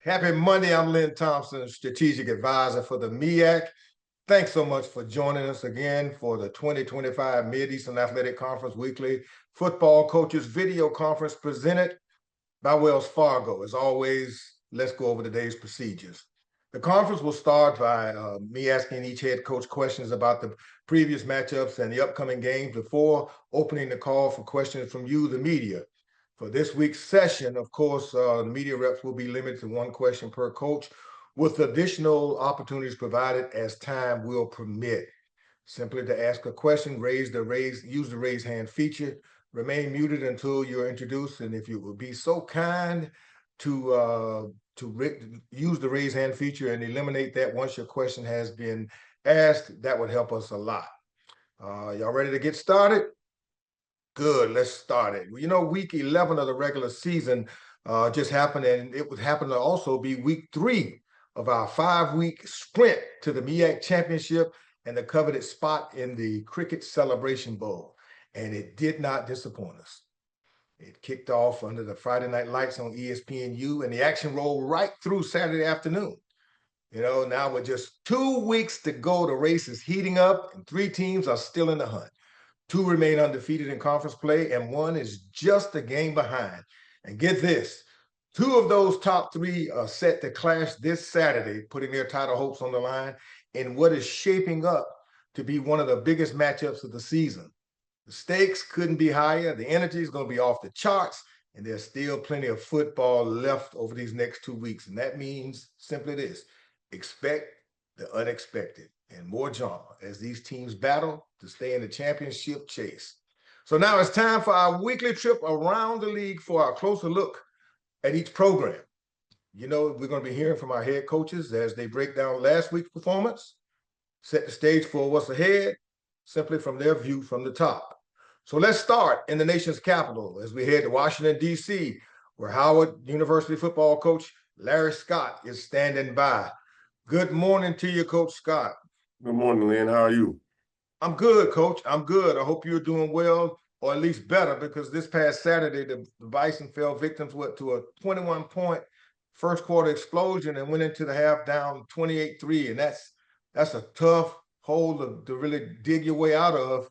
Happy Monday. I'm Lynn Thompson, Strategic Advisor for the MEAC. Thanks so much for joining us again for the 2025 Mid-Eastern Athletic Conference Weekly Football Coaches Video Conference presented by WellsFargo. As always, let's go over today's procedures. The conference will start by me asking each head coach questions about the previous matchups and the upcoming games before opening the call for questions from you, the media. For this week's session, of course, the media reps will be limited to one question per coach, with additional opportunities provided as time will permit. Simply to ask a question, use the raise hand feature. Remain muted until you're introduced, and if you would be so kind to use the raise hand feature and eliminate that once your question has been asked, that would help us a lot. Y'all ready to get started? Good, let's start it. You know, week 11 of the regular season just happened, and it would happen to also be week 3 of our 5-week sprint to the MEAC Championship and the coveted spot in the Cricket Celebration Bowl. And it did not disappoint us. It kicked off under the Friday night lights on ESPNU, and the action rolled right through Saturday afternoon. You know, now with just 2 weeks to go, the race is heating up, and 3 teams are still in the hunt. 2 remain undefeated in conference play, and 1 is just a game behind. And get this, 2 of those top 3 are set to clash this Saturday, putting their title hopes on the line in what is shaping up to be one of the biggest matchups of the season. The stakes couldn't be higher. The energy is going to be off the charts, and there's still plenty of football left over these next 2 weeks. And that means simply this: expect the unexpected and more drama as these teams battle to stay in the championship chase. So now it's time for our weekly trip around the league for a closer look at each program. You know, we're going to be hearing from our head coaches as they break down last week's performance, set the stage for what's ahead, simply from their view from the top. So let's start in the nation's capital as we head to Washington, D.C., where Howard University football coach Larry Scott is standing by. Good morning to you, Coach Scott. Good morning, Lynn. How are you? I'm good, Coach. I'm good. I hope you're doing well, or at least better, because this past Saturday, the Bison fell victims to a 21-point first quarter explosion and went into the half down 28-3. And that's a tough hole to really dig your way out of.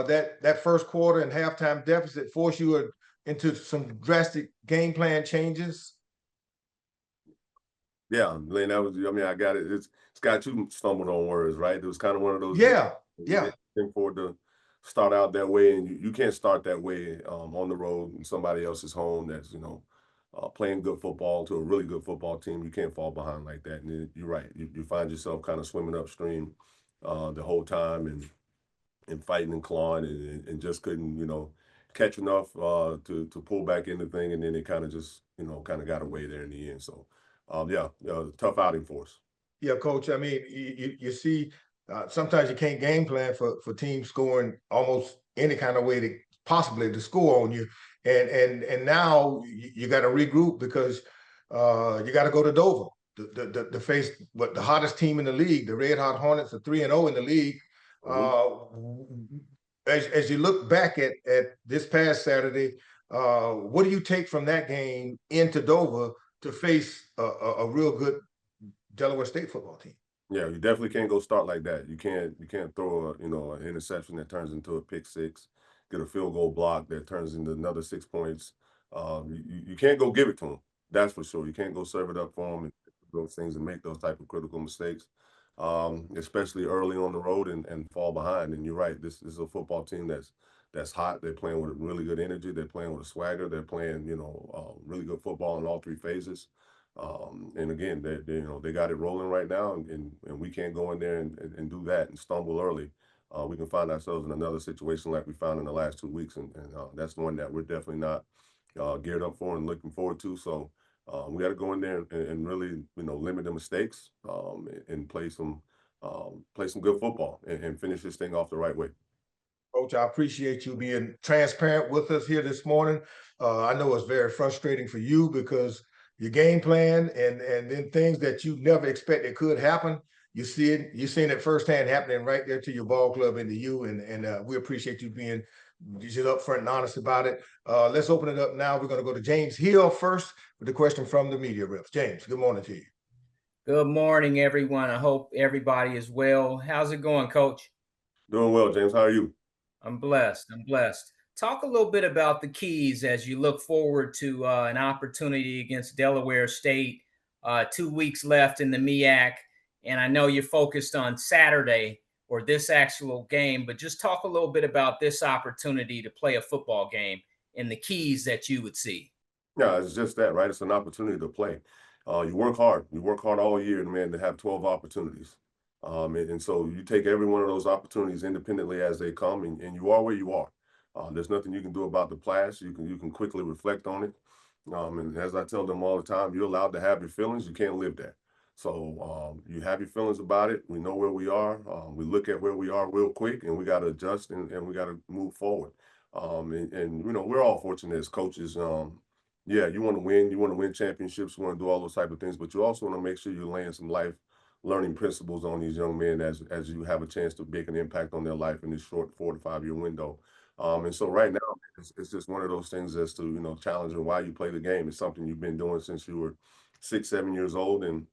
That first quarter and halftime deficit forced you into some drastic game plan changes. Yeah, Lynn, I got it. It's got you stumbled on words, right? It was kind of one of those. Yeah. Think for it to start out that way, and you can't start that way on the road in somebody else's home that's, playing good football to a really good football team. You can't fall behind like that. And you're right. You find yourself kind of swimming upstream the whole time and fighting and clawing and just couldn't, catch enough to pull back in the thing. And then it kind of just, kind of got away there in the end. So, tough outing for us. Yeah, Coach. I mean, you see, sometimes you can't game plan for teams scoring almost any kind of way to score on you, and now you got to regroup because you got to go to Dover to face the hottest team in the league. The Red Hot Hornets are 3-0 in the league. As you look back at this past Saturday, what do you take from that game into Dover to face a real good Delaware State football team? Yeah, you definitely can't go start like that. You can't throw an interception that turns into a pick six, get a field goal block that turns into another 6 points. You can't go give it to them. That's for sure. You can't go serve it up for them and those things and make those type of critical mistakes, especially early on the road and fall behind. And you're right. This is a football team that's hot. They're playing with really good energy. They're playing with a swagger. They're playing really good football in all 3 phases. And again, they got it rolling right now, and we can't go in there and do that and stumble early. We can find ourselves in another situation like we found in the last 2 weeks, and that's one that we're definitely not geared up for and looking forward to. So we got to go in there and really limit the mistakes and play some good football and finish this thing off the right way. Coach, I appreciate you being transparent with us here this morning. I know it's very frustrating for you because your game plan and then things that you never expected could happen. You're seeing it firsthand happening right there to your ball club in the U, and we appreciate you being She's upfront and honest about it. Let's open it up now. We're going to go to James Hill first with the question from the media reps. James, good morning to you. Good morning, everyone. I hope everybody is well. How's it going, Coach? Doing well, James. How are you? I'm blessed. I'm blessed. Talk a little bit about the keys as you look forward to an opportunity against Delaware State. 2 weeks left in the MEAC, and I know you're focused on Saturday or this actual game, but just talk a little bit about this opportunity to play a football game and the keys that you would see. Yeah, it's just that, right? It's an opportunity to play. You work hard. You work hard all year, man, to have 12 opportunities. And so you take every one of those opportunities independently as they come, and you are where you are. There's nothing you can do about the past. You can quickly reflect on it. And as I tell them all the time, you're allowed to have your feelings. You can't live there. So you have your feelings about it. We know where we are. We look at where we are real quick, and we got to adjust and we got to move forward. And we're all fortunate as coaches. Yeah, you want to win championships, you want to do all those type of things, but you also want to make sure you're laying some life learning principles on these young men as you have a chance to make an impact on their life in this short 4 to 5 year window. And so right now, it's just one of those things as to, challenging why you play the game. It's something you've been doing since you were 6, 7 years old. And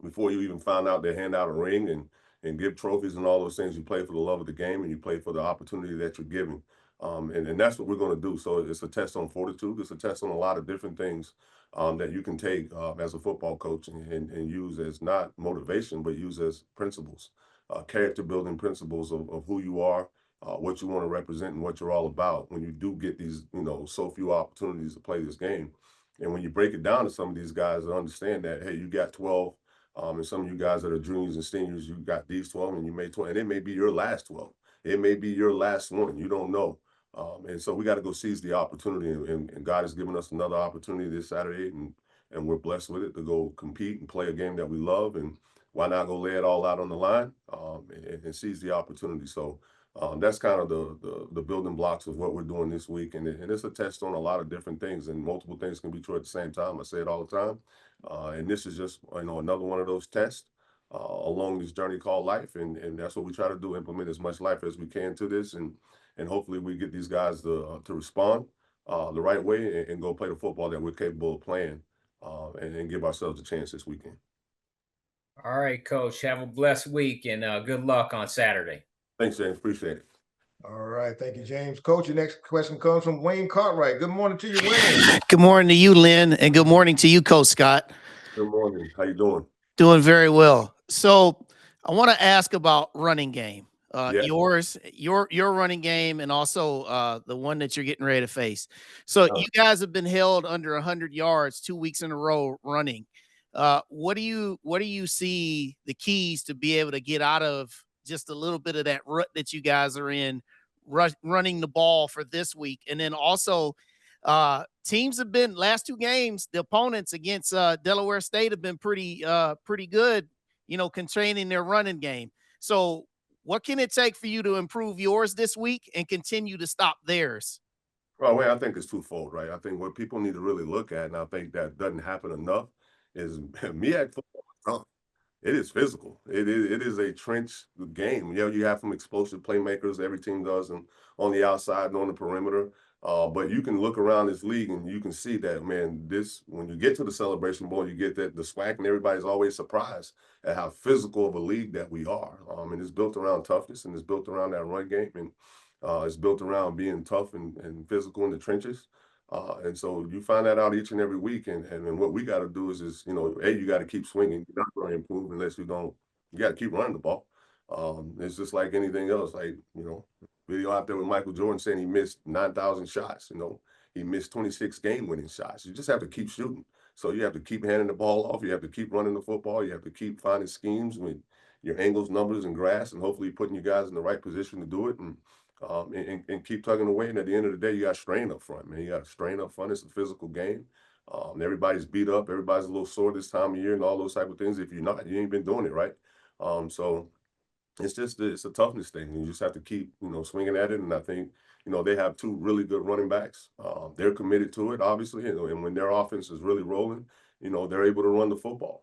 before you even found out they hand out a ring and give trophies and all those things, you play for the love of the game and you play for the opportunity that you're given. And that's what we're going to do. So it's a test on fortitude. It's a test on a lot of different things that you can take as a football coach and use as not motivation, but use as principles, character building principles of who you are, what you want to represent, and what you're all about when you do get these, so few opportunities to play this game. And when you break it down to some of these guys that understand that, hey, you got 12, and some of you guys that are juniors and seniors, you got these 12 and you made 20, and it may be your last 12. It may be your last one. You don't know. And so we got to go seize the opportunity, and God has given us another opportunity this Saturday, and we're blessed with it to go compete and play a game that we love. And why not go lay it all out on the line and seize the opportunity? So that's kind of the building blocks of what we're doing this week, and it's a test on a lot of different things, and multiple things can be true at the same time. I say it all the time, and this is just another one of those tests along this journey called life, and that's what we try to do: implement as much life as we can to this, and hopefully we get these guys to respond the right way and go play the football that we're capable of playing, and give ourselves a chance this weekend. All right, Coach. Have a blessed week and good luck on Saturday. Thanks, James. Appreciate it. All right. Thank you, James. Coach, your next question comes from Wayne Cartwright. Good morning to you, Wayne. Good morning to you, Lynn, and good morning to you, Coach Scott. Good morning. How you doing? Doing very well. So I want to ask about running game. Yeah. Your running game, and also the one that you're getting ready to face. So you guys have been held under 100 yards 2 weeks in a row running. What do you see the keys to be able to get out of just a little bit of that rut that you guys are in, running the ball for this week? And then also, teams have been last 2 games, the opponents against Delaware State have been pretty good, containing their running game. So what can it take for you to improve yours this week and continue to stop theirs? Well, I think it's twofold, right? I think what people need to really look at, and I think that doesn't happen enough, is MEAC football is tough. It is physical. It is a trench game. You have some explosive playmakers. Every team does, and on the outside and on the perimeter. But you can look around this league and you can see that, man, when you get to the Celebration Bowl, you get the SWAC, and everybody's always surprised at how physical of a league that we are. And it's built around toughness, and it's built around that run game, and it's built around being tough and physical in the trenches. And so you find that out each and every week. And what we got to do is, you got to keep swinging. You're not going to improve unless you got to keep running the ball. It's just like anything else. Like, video out there with Michael Jordan saying he missed 9,000 shots. He missed 26 game-winning shots. You just have to keep shooting. So you have to keep handing the ball off. You have to keep running the football. You have to keep finding schemes with your angles, numbers, and grass, and hopefully putting you guys in the right position to do it. And keep tugging away. And at the end of the day, you got strain up front, man. You got strain up front. It's a physical game. Everybody's beat up. Everybody's a little sore this time of year and all those type of things. If you're not, you ain't been doing it right. So it's a toughness thing. You just have to keep, swinging at it. And I think, they have 2 really good running backs. They're committed to it, obviously. And when their offense is really rolling, they're able to run the football.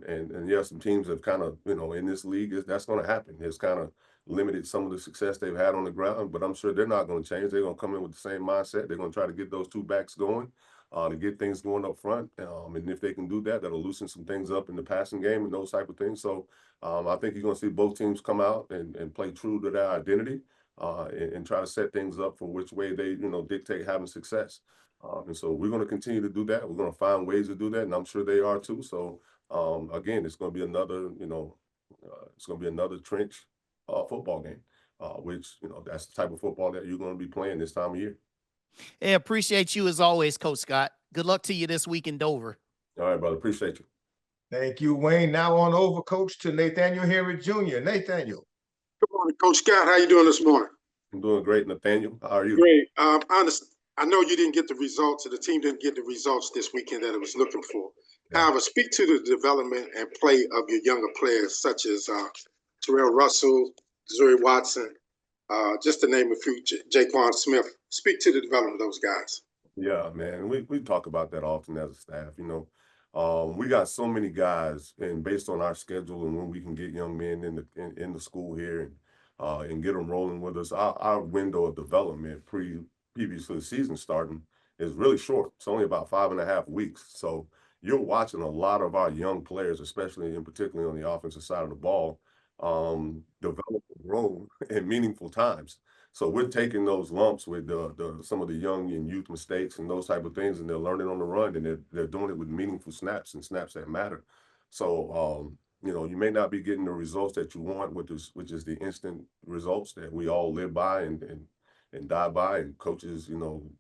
And yeah, some teams have kind of, in this league, that's going to happen. It's kind of limited some of the success they've had on the ground, but I'm sure they're not going to change. They're going to come in with the same mindset. They're going to try to get those two backs going, to get things going up front. And if they can do that, that'll loosen some things up in the passing game and those type of things. So I think you're going to see both teams come out and play true to their identity, and try to set things up for which way they, dictate having success. And so we're going to continue to do that. We're going to find ways to do that, and I'm sure they are too. So again, it's going to be another, it's going to be another trench football game, which, that's the type of football that you're going to be playing this time of year. Hey, appreciate you as always, Coach Scott. Good luck to you this week in Dover. All right, brother. Appreciate you. Thank you, Wayne. Now on over, Coach, to Nathaniel Henry Jr. Nathaniel. Good morning, Coach Scott. How you doing this morning? I'm doing great, Nathaniel. How are you? Great. I know you didn't get the results, or the team didn't get the results this weekend that it was looking for. Yeah. However, speak to the development and play of your younger players, such as Terrell Russell, Zuri Watson, just to name a few, Jaquan Smith. Speak to the development of those guys. Yeah, man. We talk about that often as a staff. We got so many guys, and based on our schedule and when we can get young men in the school here and get them rolling with us, our window of development previous to the season starting is really short. It's only about 5.5 weeks. So you're watching a lot of our young players, especially and particularly on the offensive side of the ball, develop and grow in meaningful times. So we're taking those lumps with some of the young and youth mistakes and those type of things, and they're learning on the run, and they're doing it with meaningful snaps and snaps that matter. So you may not be getting the results that you want, which is the instant results that we all live by and die by, and coaches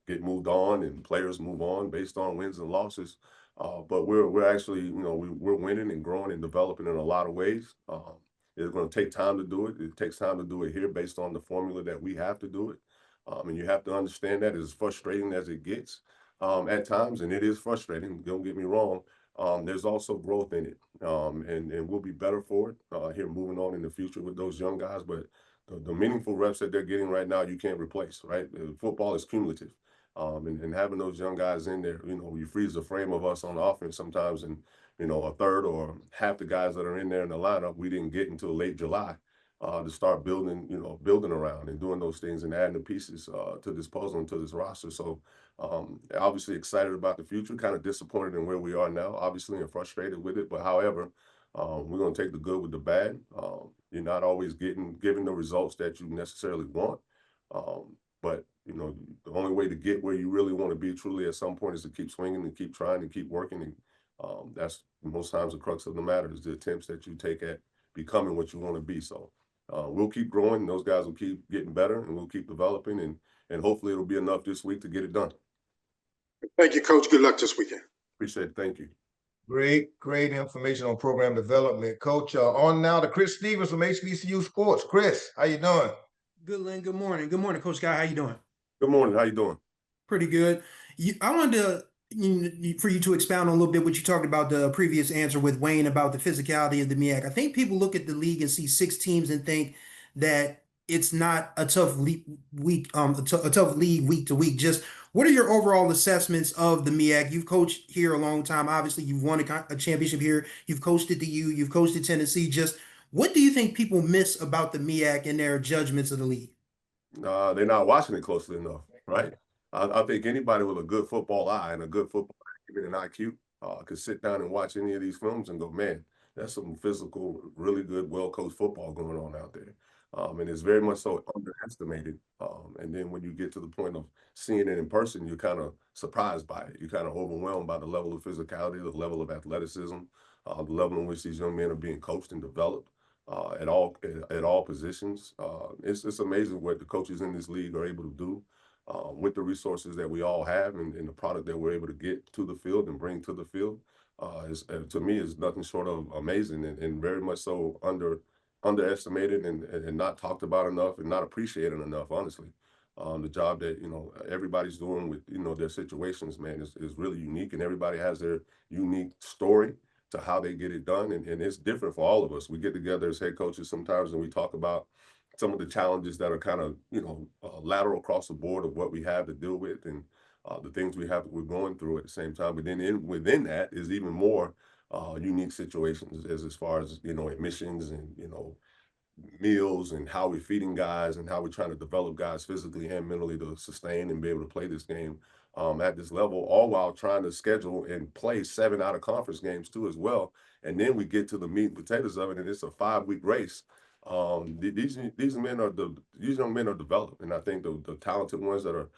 get moved on and players move on based on wins and losses. But we're actually we're winning and growing and developing in a lot of ways. It's going to take time to do it. It takes time to do it here based on the formula that we have to do it. And you have to understand that as frustrating as it gets at times, and it is frustrating, don't get me wrong, there's also growth in it. And we'll be better for it here moving on in the future with those young guys. But the meaningful reps that they're getting right now, you can't replace, right? Football is cumulative. And having those young guys in there, you freeze the frame of us on offense sometimes, and a third or half the guys that are in there in the lineup, we didn't get until late July to start building around and doing those things and adding the pieces to this puzzle and to this roster. So obviously excited about the future, kind of disappointed in where we are now, obviously, and frustrated with it. But however, we're going to take the good with the bad. You're not always given the results that you necessarily want. But the only way to get where you really want to be truly at some point is to keep swinging and keep trying and keep working. And that's most times the crux of the matter, is the attempts that you take at becoming what you want to be. So we'll keep growing. Those guys will keep getting better, and we'll keep developing, and hopefully it'll be enough this week to get it done. Thank you, Coach. Good luck this weekend. Appreciate it. Thank you. Great information on program development, Coach. On now to Chris Stevens from HBCU Sports. Chris, how you doing? Good, Lynn. Good morning. Good morning, Coach Scott. How you doing? Good morning. How you doing? Pretty good. I wanted for you to expound on a little bit what you talked about the previous answer with Wayne about the physicality of the MEAC. I think people look at the league and see 6 teams and think that it's not a tough league week to week. Just what are your overall assessments of the MEAC? You've coached here a long time. Obviously, you've won a championship here. You've coached at the U. You've coached at Tennessee. Just what do you think people miss about the MEAC in their judgments of the league? They're not watching it closely enough, right? I think anybody with a good football eye and a good football an IQ could sit down and watch any of these films and go, man, that's some physical, really good, well-coached football going on out there. And it's very much so underestimated. And then when you get to the point of seeing it in person, you're kind of surprised by it. You're kind of overwhelmed by the level of physicality, the level of athleticism, the level in which these young men are being coached and developed at all positions. It's amazing what the coaches in this league are able to do with the resources that we all have, and the product that we're able to get to the field and bring to the field. To me, is nothing short of amazing, and very much so underestimated and not talked about enough and not appreciated enough, honestly. The job that everybody's doing with their situations, man, is really unique, and everybody has their unique story to how they get it done, and it's different for all of us. We get together as head coaches sometimes and we talk about some of the challenges that are kind of lateral across the board of what we have to deal with, and the things we're going through at the same time. But then within that is even more unique situations as far as admissions and meals and how we're feeding guys and how we're trying to develop guys physically and mentally to sustain and be able to play this game at this level, all while trying to schedule and play 7 out of conference games too as well. And then we get to the meat and potatoes of it, and it's a 5-week race. These young men are developed, and I think the talented ones that are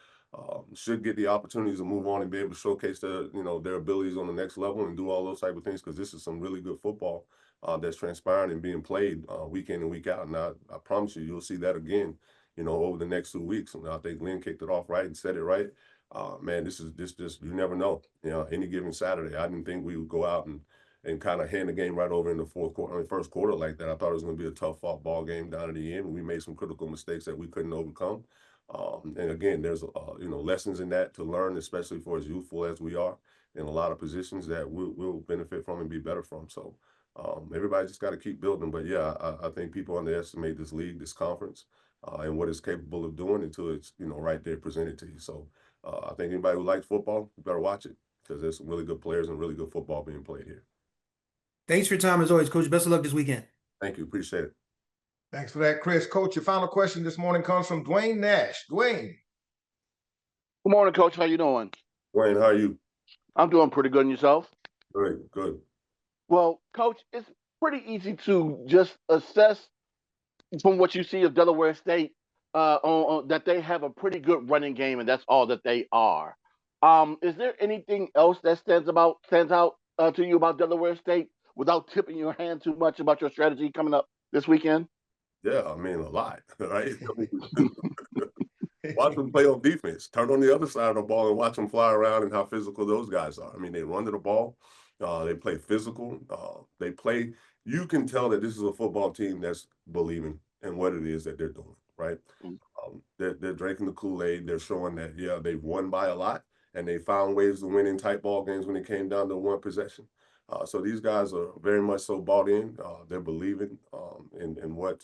should get the opportunities to move on and be able to showcase their abilities on the next level and do all those type of things, because this is some really good football that's transpiring and being played week in and week out. And I promise you'll see that again, over the next 2 weeks. And I think Lynn kicked it off right and said it right. Man, this just, you never know. Any given Saturday, I didn't think we would go out and kind of hand the game right over in the first quarter like that. I thought it was going to be a tough fought ball game down at the end. We made some critical mistakes that we couldn't overcome. And again, there's lessons in that to learn, especially for as youthful as we are in a lot of positions that we'll benefit from and be better from. So everybody just got to keep building. But yeah, I think people underestimate this league, this conference, and what it's capable of doing until it's right there presented to you. So I think anybody who likes football, you better watch it, because there's some really good players and really good football being played here. Thanks for your time as always, Coach. Best of luck this weekend. Thank you. Appreciate it. Thanks for that, Chris. Coach, your final question this morning comes from Dwayne Nash. Dwayne. Good morning, Coach. How you doing? Wayne, how are you? I'm doing pretty good. And yourself? Great, good. Well, Coach, it's pretty easy to just assess from what you see of Delaware State that they have a pretty good running game, and that's all that they are. Is there anything else that stands out to you about Delaware State without tipping your hand too much about your strategy coming up this weekend? Yeah, I mean, a lot, right? Watch them play on defense. Turn on the other side of the ball and watch them fly around and how physical those guys are. I mean, they run to the ball. They play physical. You can tell that this is a football team that's believing in what it is that they're doing, right? They're drinking the Kool-Aid. They're showing that, yeah, they've won by a lot, and they found ways to win in tight ball games when it came down to one possession. So these guys are very much so bought in. They're believing in what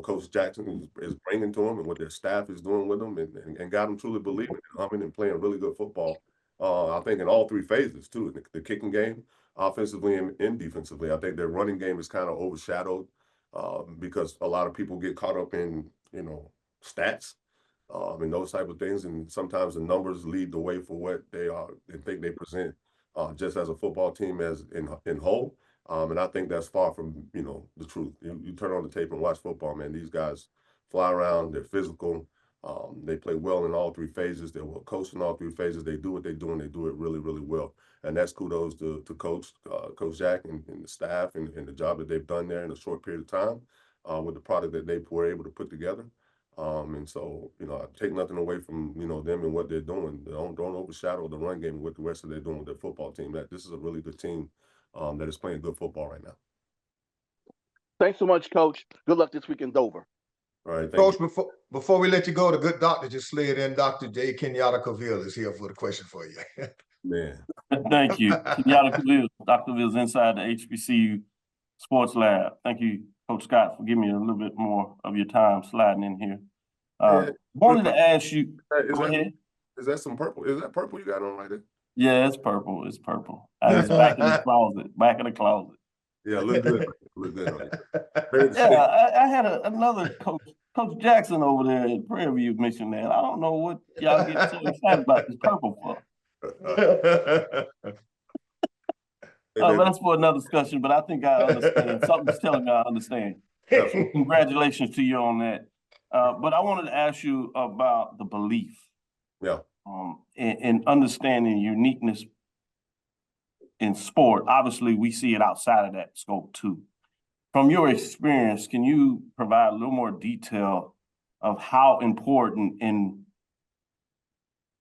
Coach Jackson is bringing to them and what their staff is doing with them, and got them truly believing and playing really good football. I think in all 3 phases too, the kicking game, offensively and defensively. I think their running game is kind of overshadowed because a lot of people get caught up in stats and those type of things, and sometimes the numbers lead the way for what they are and think they present just as a football team as in whole. And I think that's far from the truth. You turn on the tape and watch football, man. These guys fly around. They're physical. They play well in all 3 phases. They're well coached in all 3 phases. They do what they do, and they do it really, really well. And that's kudos to Coach Jack and the staff and the job that they've done there in a short period of time with the product that they were able to put together. And so, I take nothing away from them and what they're doing. Don't overshadow the run game and what the rest of they're doing with their football team. This is a really good team that is playing good football right now. Thanks so much, Coach. Good luck this week in Dover. All right, Coach, before we let you go, the good doctor just slid in. Dr. J. Kenyatta Cavill is here for the question for you. Man. Thank you. Kenyatta Cavill. Dr. Cavill's inside the HBCU Sports Lab. Thank you, Coach Scott, for giving me a little bit more of your time sliding in here. Wanted to ask you. Go ahead. Is that some purple? Is that purple you got on right there? Yeah, it's purple. It's purple. It's back in the closet. Back in the closet. Yeah, look good. Look good. Yeah, I had another Coach Jackson over there at Prairie View mentioned that. I don't know what y'all get so excited about this purple for. That's for another discussion, but I think I understand. Something's telling me I understand. Congratulations to you on that. But I wanted to ask you about the belief. Yeah. And understanding uniqueness in sport. Obviously, we see it outside of that scope too. From your experience, can you provide a little more detail of how important, and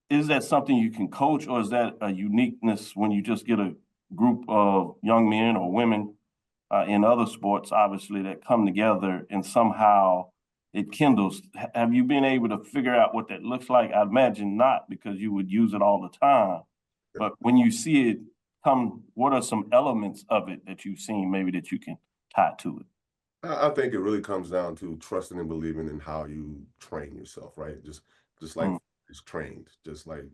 is that something you can coach, or is that a uniqueness when you just get a group of young men or women in other sports, obviously, that come together and somehow it kindles? Have you been able to figure out what that looks like? I imagine not, because you would use it all the time. But when you see it come, what are some elements of it that you've seen maybe that you can tie to it? I think it really comes down to trusting and believing in how you train yourself, right? Just like it's trained, just like,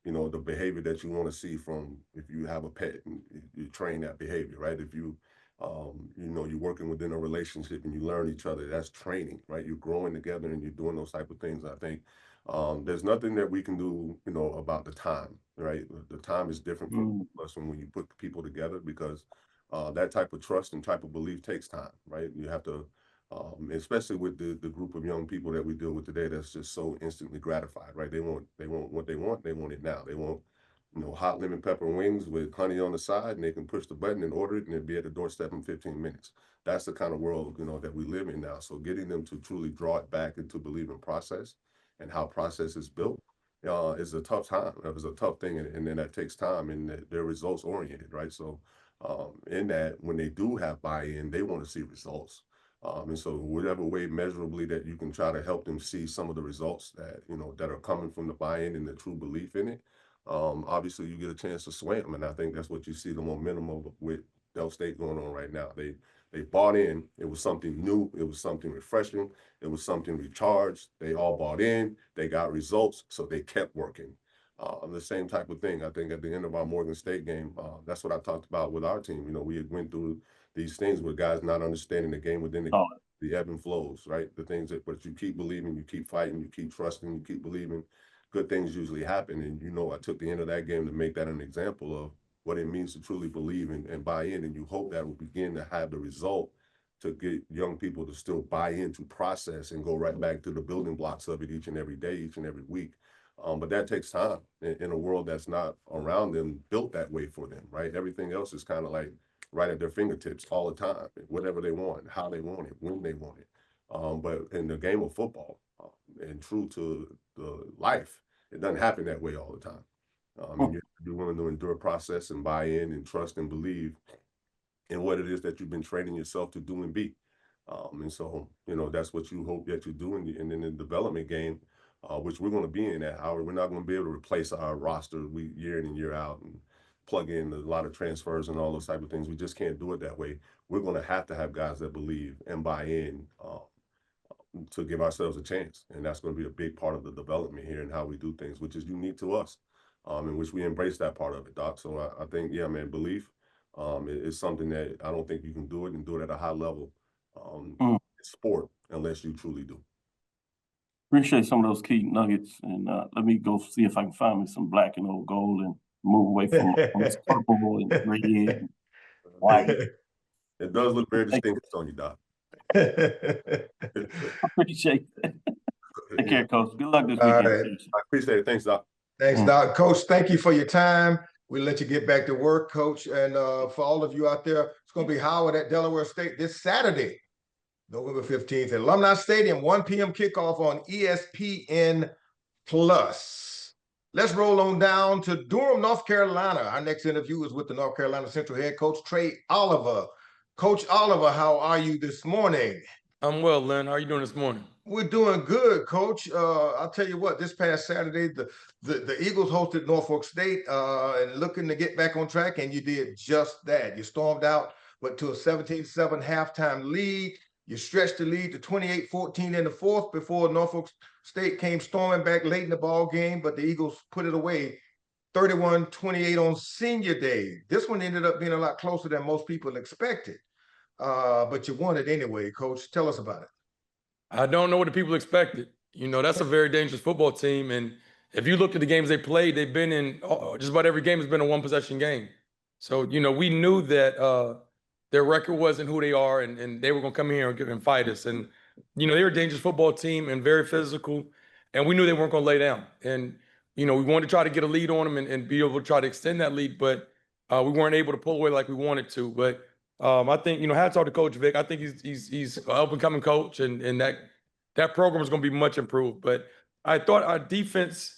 the behavior that you want to see from, if you have a pet and you train that behavior, right? If you You know, you're working within a relationship and you learn each other. That's training, right? You're growing together and you're doing those type of things. I think there's nothing that we can do, you know, about the time, right? The time is different from us when you put people together, because that type of trust and type of belief takes time, right? You have to, especially with the group of young people that we deal with today, that's just so instantly gratified, right? They want what they want it now. They want, you know, hot lemon pepper wings with honey on the side, and they can push the button and order it, and it'll be at the doorstep in 15 minutes. That's the kind of world, you know, that we live in now. So getting them to truly draw it back into believing process and how process is built is a tough time. It was a tough thing, and then that takes time, and they're results oriented, right? So in that, when they do have buy-in, they want to see results. And so whatever way measurably that you can try to help them see some of the results that, you know, that are coming from the buy-in and the true belief in it, obviously you get a chance to swim. And I think that's what you see the momentum of with Del State going on right now. They bought in. It was something new. It was something refreshing. It was something recharged. They all bought in. They got results, so they kept working. The same type of thing, I think, at the end of our Morgan State game, that's what I talked about with our team. You know, we had went through these things with guys not understanding the game within the ebb and flows, right? The things that, but you keep believing, you keep fighting, you keep trusting, you keep believing, good things usually happen. And, you know, I took the end of that game to make that an example of what it means to truly believe and buy in. And you hope that will begin to have the result to get young people to still buy into process and go right back to the building blocks of it each and every day, each and every week. But that takes time in a world that's not around them, built that way for them, right? Everything else is kind of like right at their fingertips all the time, whatever they want, how they want it, when they want it. But in the game of football, and true to the life, it doesn't happen that way all the time. And you have to be willing to endure process and buy in and trust and believe in what it is that you've been training yourself to do and be. And so, you know, that's what you hope that you do. And in the development game, which we're going to be in at Howard, we're not going to be able to replace our roster year in and year out and plug in a lot of transfers and all those type of things. We just can't do it that way. We're going to have guys that believe and buy in to give ourselves a chance. And that's going to be a big part of the development here and how we do things, which is unique to us, in which we embrace that part of it, Doc. So I think, yeah, man, belief is something that I don't think you can do it and do it at a high level in sport unless you truly do. Appreciate some of those key nuggets, and let me go see if I can find me some black and old gold and move away from this purple and red and white. It does look very distinguished on you, Doc. I appreciate that. Take care, Coach. Good luck this weekend. Right. I appreciate it. Thanks, Doc. Thanks, Doc. Coach, thank you for your time. We'll let you get back to work, Coach. And for all of you out there, it's going to be Howard at Delaware State this Saturday, November 15th at Alumni Stadium, 1 p.m. kickoff on ESPN+. Let's roll on down to Durham, North Carolina. Our next interview is with the North Carolina Central head coach, Trei Oliver. Coach Oliver, how are you this morning? I'm well, Len. How are you doing this morning? We're doing good, Coach. I'll tell you what, this past Saturday, the Eagles hosted Norfolk State and looking to get back on track, and you did just that. You stormed out, but to a 17-7 halftime lead. You stretched the lead to 28-14 in the fourth before Norfolk State came storming back late in the ball game, but the Eagles put it away 31-28 on senior day. This one ended up being a lot closer than most people expected, but you won it anyway, Coach. Tell us about it. I don't know what the people expected. You know, that's a very dangerous football team. And if you look at the games they played, they've been in just about every game has been a one-possession game. So, you know, we knew that their record wasn't who they are, and they were going to come here and fight us. And, you know, they were a dangerous football team and very physical, and we knew they weren't going to lay down. And, you know, we wanted to try to get a lead on them and be able to try to extend that lead, but we weren't able to pull away like we wanted to. But I think, you know, hats off to Coach Vic. I think he's an up-and-coming coach, and that program is going to be much improved. But I thought our defense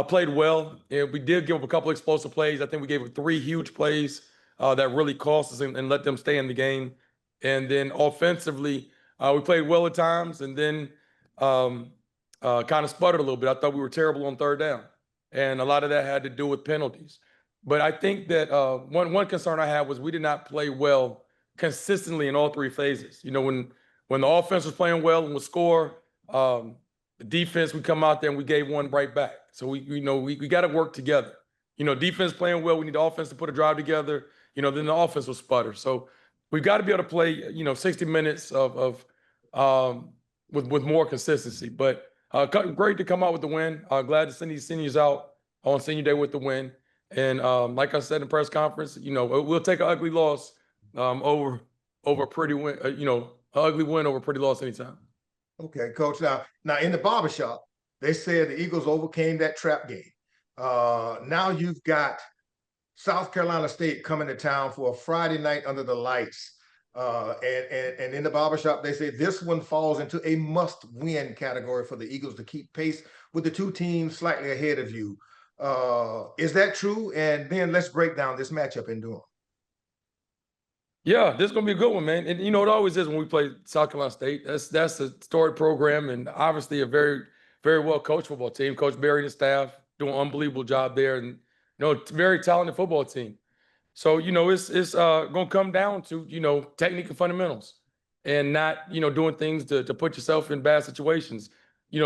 played well. And we did give up a couple explosive plays. I think we gave up 3 huge plays that really cost us and let them stay in the game. And then offensively, we played well at times, and then kind of sputtered a little bit. I thought we were terrible on third down, and a lot of that had to do with penalties. But I think that one concern I had was we did not play well consistently in all 3 phases. You know, when the offense was playing well and would score, the defense would come out there and we gave one right back. So we got to work together. You know, defense playing well, we need the offense to put a drive together. You know, then the offense will sputter. So we've got to be able to play, 60 minutes with more consistency. But great to come out with the win. Glad to send these seniors out on senior day with the win. And like I said in press conference, we'll take an ugly loss over a pretty win. An ugly win over a pretty loss anytime. Okay, Coach. Now in the barbershop, they said the Eagles overcame that trap game. Now you've got South Carolina State coming to town for a Friday night under the lights. And in the barbershop, they say this one falls into a must-win category for the Eagles to keep pace with the two teams slightly ahead of you. Is that true? And then let's break down this matchup in Durham. Yeah, this is gonna be a good one, man. And it always is when we play South Carolina State. That's a storied program and obviously a very, very well coached football team. Coach Barry and his staff doing an unbelievable job there, and very talented football team. So it's gonna come down to technique and fundamentals, and not doing things to put yourself in bad situations,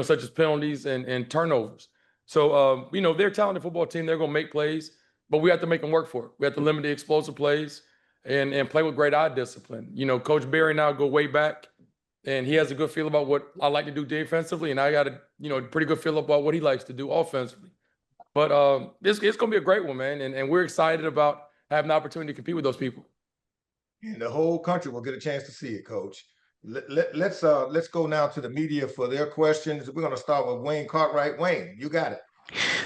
such as penalties and turnovers. So they're a talented football team. They're gonna make plays, but we have to make them work for it. We have to limit the explosive plays and play with great eye discipline. Coach Barry and I go way back, and he has a good feel about what I like to do defensively, and I got a pretty good feel about what he likes to do offensively. But it's gonna be a great one, man, and we're excited about having the opportunity to compete with those people. And the whole country will get a chance to see it, Coach. Let's go now to the media for their questions. We're going to start with Wayne Cartwright. Wayne, you got it.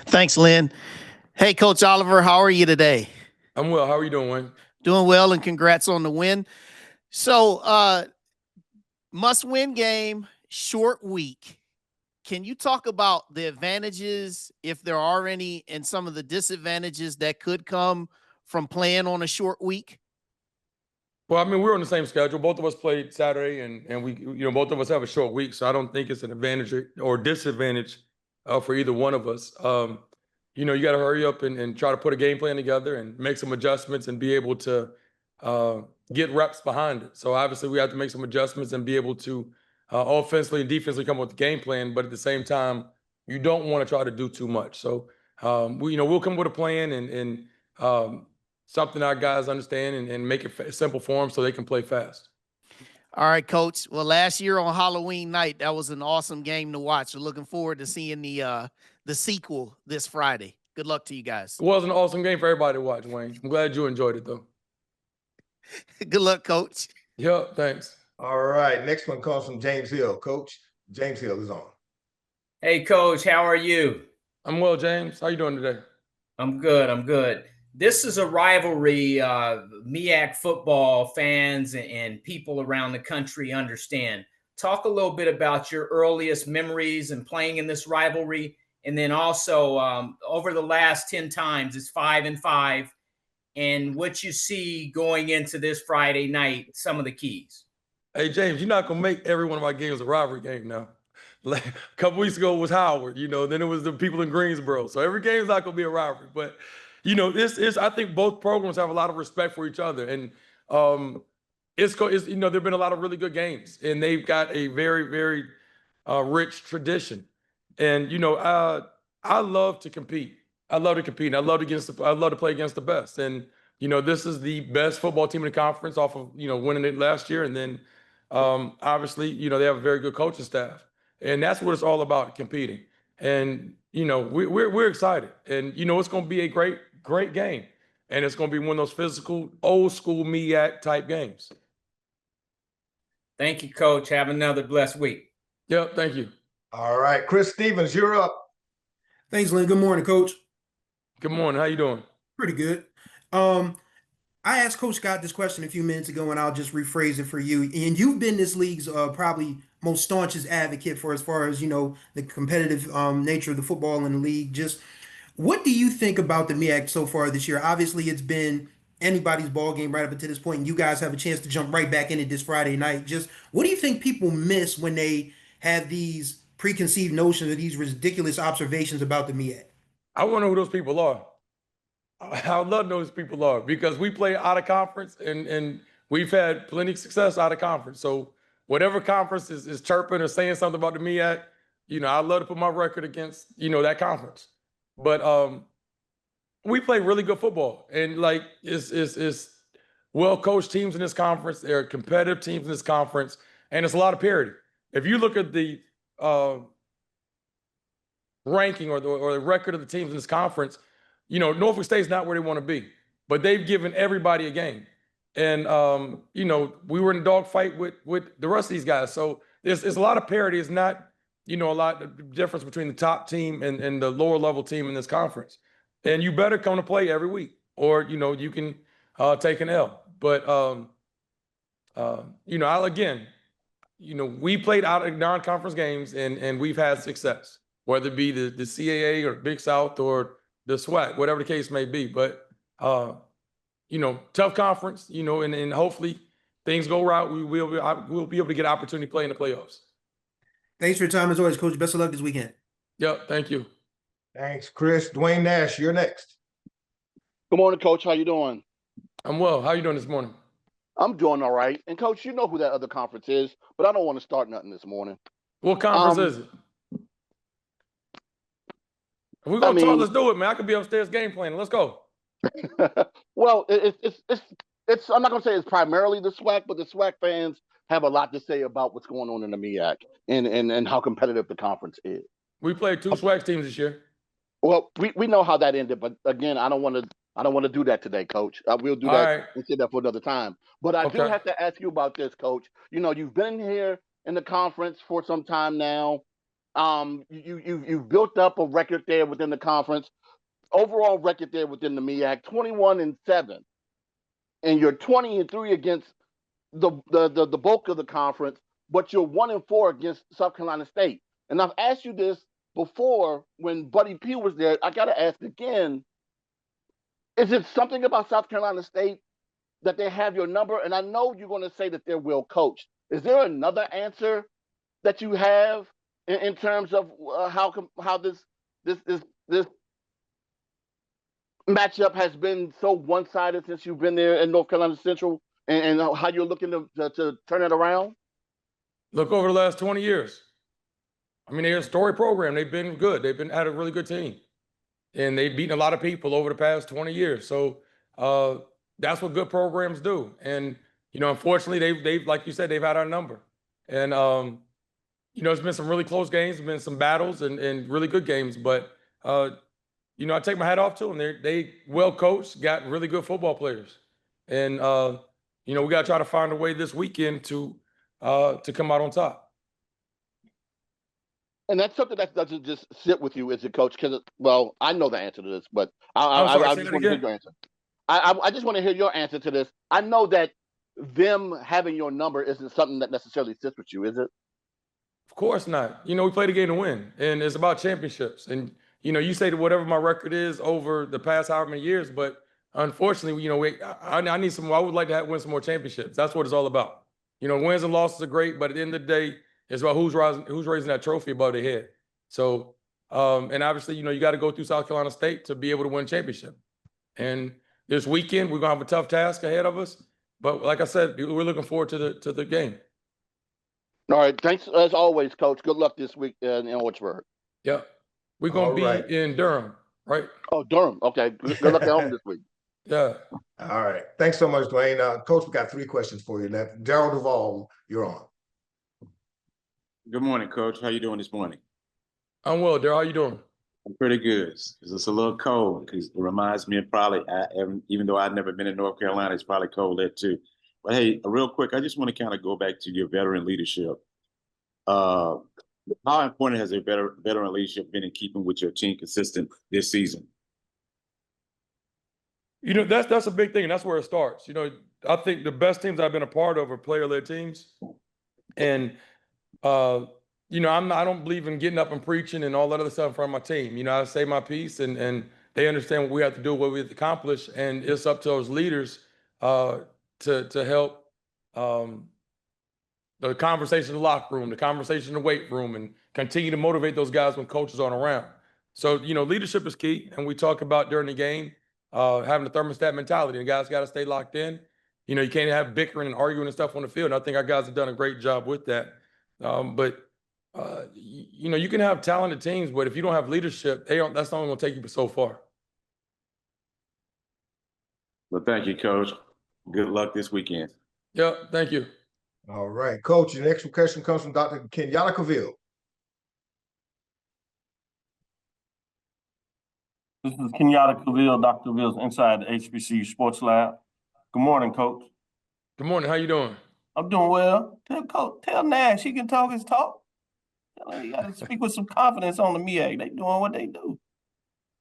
Thanks, Lynn. Hey, Coach Oliver, how are you today? I'm well. How are you doing, Wayne? Doing well, and congrats on the win. So, must-win game, short week. Can you talk about the advantages, if there are any, and some of the disadvantages that could come from playing on a short week? Well, I mean, we're on the same schedule. Both of us played Saturday, and we, both of us have a short week, so I don't think it's an advantage or disadvantage for either one of us. You got to hurry up and try to put a game plan together and make some adjustments and be able to get reps behind it. So obviously, we have to make some adjustments and be able to offensively and defensively come up with a game plan. But at the same time, you don't want to try to do too much. So we'll come with a plan and something our guys understand and make it simple for them so they can play fast. All right, Coach. Well, last year on Halloween night, that was an awesome game to watch. We're looking forward to seeing the sequel this Friday. Good luck to you guys. It was an awesome game for everybody to watch, Wayne. I'm glad you enjoyed it, though. Good luck, Coach. Yep, thanks. All right, next one comes from James Hill. Coach, James Hill is on. Hey, Coach, how are you? I'm well, James. How you doing today? I'm good. This is a rivalry MEAC football fans and people around the country understand. Talk a little bit about your earliest memories and playing in this rivalry. And then also over the last 10 times, it's 5-5. And what you see going into this Friday night, some of the keys. Hey, James, you're not going to make every one of my games a rivalry game now. Like, a couple weeks ago was Howard, then it was the people in Greensboro. So every game is not going to be a rivalry. But I think both programs have a lot of respect for each other, and there've been a lot of really good games, and they've got a very, very rich tradition. And I love to compete. I love to compete. I love to play against the best. And this is the best football team in the conference off of winning it last year, and then obviously they have a very good coaching staff, and that's what it's all about, competing. And we're excited, and it's going to be a great game, and it's going to be one of those physical, old school MEAC type games. Thank you, Coach. Have another blessed week. Yep, thank you. All right, Chris Stevens, you're up. Thanks, Lynn. Good morning, Coach. Good morning. How you doing? Pretty good. I asked Coach Scott this question a few minutes ago, and I'll just rephrase it for you. And you've been this league's probably most staunchest advocate for as far as the competitive nature of the football in the league. Just what do you think about the MEAC so far this year? Obviously, it's been anybody's ball game right up until this point, and you guys have a chance to jump right back in it this Friday night. Just what do you think people miss when they have these preconceived notions or these ridiculous observations about the MEAC? I want to know who those people are. I would love to know who those people are, because we play out of conference, and we've had plenty of success out of conference. So whatever conference is chirping or saying something about the MEAC, I'd love to put my record against, that conference. But we play really good football, and like it's well-coached teams in this conference. There are competitive teams in this conference, and it's a lot of parity. If you look at the ranking or the record of the teams in this conference, you know, Norfolk State's not where they want to be, but they've given everybody a game. And, you know, we were in a dogfight with the rest of these guys. So there's a lot of parity. It's not, you know, a lot of difference between the top team and the lower level team in this conference. And you better come to play every week, or, you know, you can take an L. But, you know, you know, we played out of non-conference games and we've had success, whether it be the CAA or Big South or the SWAC, whatever the case may be. But, you know, tough conference, you know, and hopefully things go right. We'll be able to get an opportunity to play in the playoffs. Thanks for your time as always, Coach. Best of luck this weekend. Yep, thank you. Thanks, Chris. Dwayne Nash, you're next. Good morning, Coach. How you doing? I'm well. How you doing this morning? I'm doing all right. And Coach, you know who that other conference is, but I don't want to start nothing this morning. What conference is it? If we're gonna talk, let's do it, man. I could be upstairs game planning. Let's go. Well, it's I'm not gonna say it's primarily the SWAC, but the SWAC fans have a lot to say about what's going on in the MEAC and how competitive the conference is. We played 2 SWAC teams this year. Well, we know how that ended, but again, I don't want to do that today, Coach. We'll do that and save that for another time. But I do have to ask you about this, Coach. You know, you've been here in the conference for some time now. You've built up a record there within the conference, overall record there within the MEAC, 21-7, and you're 20-3 against the bulk of the conference, but you're 1-4 against South Carolina State. And I've asked you this before when Buddy P was there. I got to ask again: is it something about South Carolina State that they have your number? And I know you're going to say that they're well coached. Is there another answer that you have in terms of how this matchup has been so one-sided since you've been there in North Carolina Central, and how you're looking to turn it around? Look, over the last 20 years, I mean, they're a story program. They've been good. They've been had a really good team, and they've beaten a lot of people over the past 20 years. So that's what good programs do. And, you know, unfortunately, they've like you said, they've had our number. And, you know, it's been some really close games, been some battles and really good games. But, you know, I take my hat off to them. They well coached, got really good football players. And, you know, we got to try to find a way this weekend to come out on top. And that's something that doesn't just sit with you, is it, Coach? Because, well, I know the answer to this, but I just want to hear your answer. I just want to hear your answer to this. I know that them having your number isn't something that necessarily sits with you, is it? Of course not. You know, we play the game to win, and it's about championships. And, you know, you say that whatever my record is over the past however many years, but unfortunately, you know, I need some. I would like to win some more championships. That's what it's all about. You know, wins and losses are great, but at the end of the day, it's about who's raising that trophy above their head. So, and obviously, you know, you got to go through South Carolina State to be able to win a championship. And this weekend, we're gonna have a tough task ahead of us. But like I said, we're looking forward to the game. All right. Thanks as always, Coach. Good luck this week in Orangeburg. Yep. We're gonna be in Durham, right? Oh, Durham. Okay. Good luck at home this week. Yeah. All right. Thanks so much, Dwayne. Coach, we got 3 questions for you left. Daryl Duvall, you're on. Good morning, Coach. How you doing this morning? I'm well, Daryl. How you doing? I'm pretty good. It's a little cold because it reminds me of even though I've never been in North Carolina, it's probably cold there too. But hey, real quick, I just want to kind of go back to your veteran leadership. How important has a veteran leadership been in keeping with your team consistent this season? You know, that's a big thing. And that's where it starts. You know, I think the best teams I've been a part of are player-led teams. And, you know, I don't believe in getting up and preaching and all that other stuff in front of my team. You know, I say my piece and they understand what we have to do, what we have to accomplish. And it's up to those leaders to help the conversation in the locker room, the conversation in the weight room, and continue to motivate those guys when coaches aren't around. So, you know, leadership is key. And we talk about during the game, having a thermostat mentality. The guys got to stay locked in. You know, you can't have bickering and arguing and stuff on the field. And I think our guys have done a great job with that. But you know, you can have talented teams, but if you don't have leadership, that's only going to take you so far. Well, thank you, Coach. Good luck this weekend. Yeah, thank you. All right, Coach, your next question comes from Dr. Kenyatta Cavill. This is Kenyatta Cavill, Dr. Cavill's inside the HBCU Sports Lab. Good morning, Coach. Good morning. How you doing? I'm doing well. Tell Nash he can talk his talk. Tell him he got to speak with some confidence on the MEAC. They doing what they do,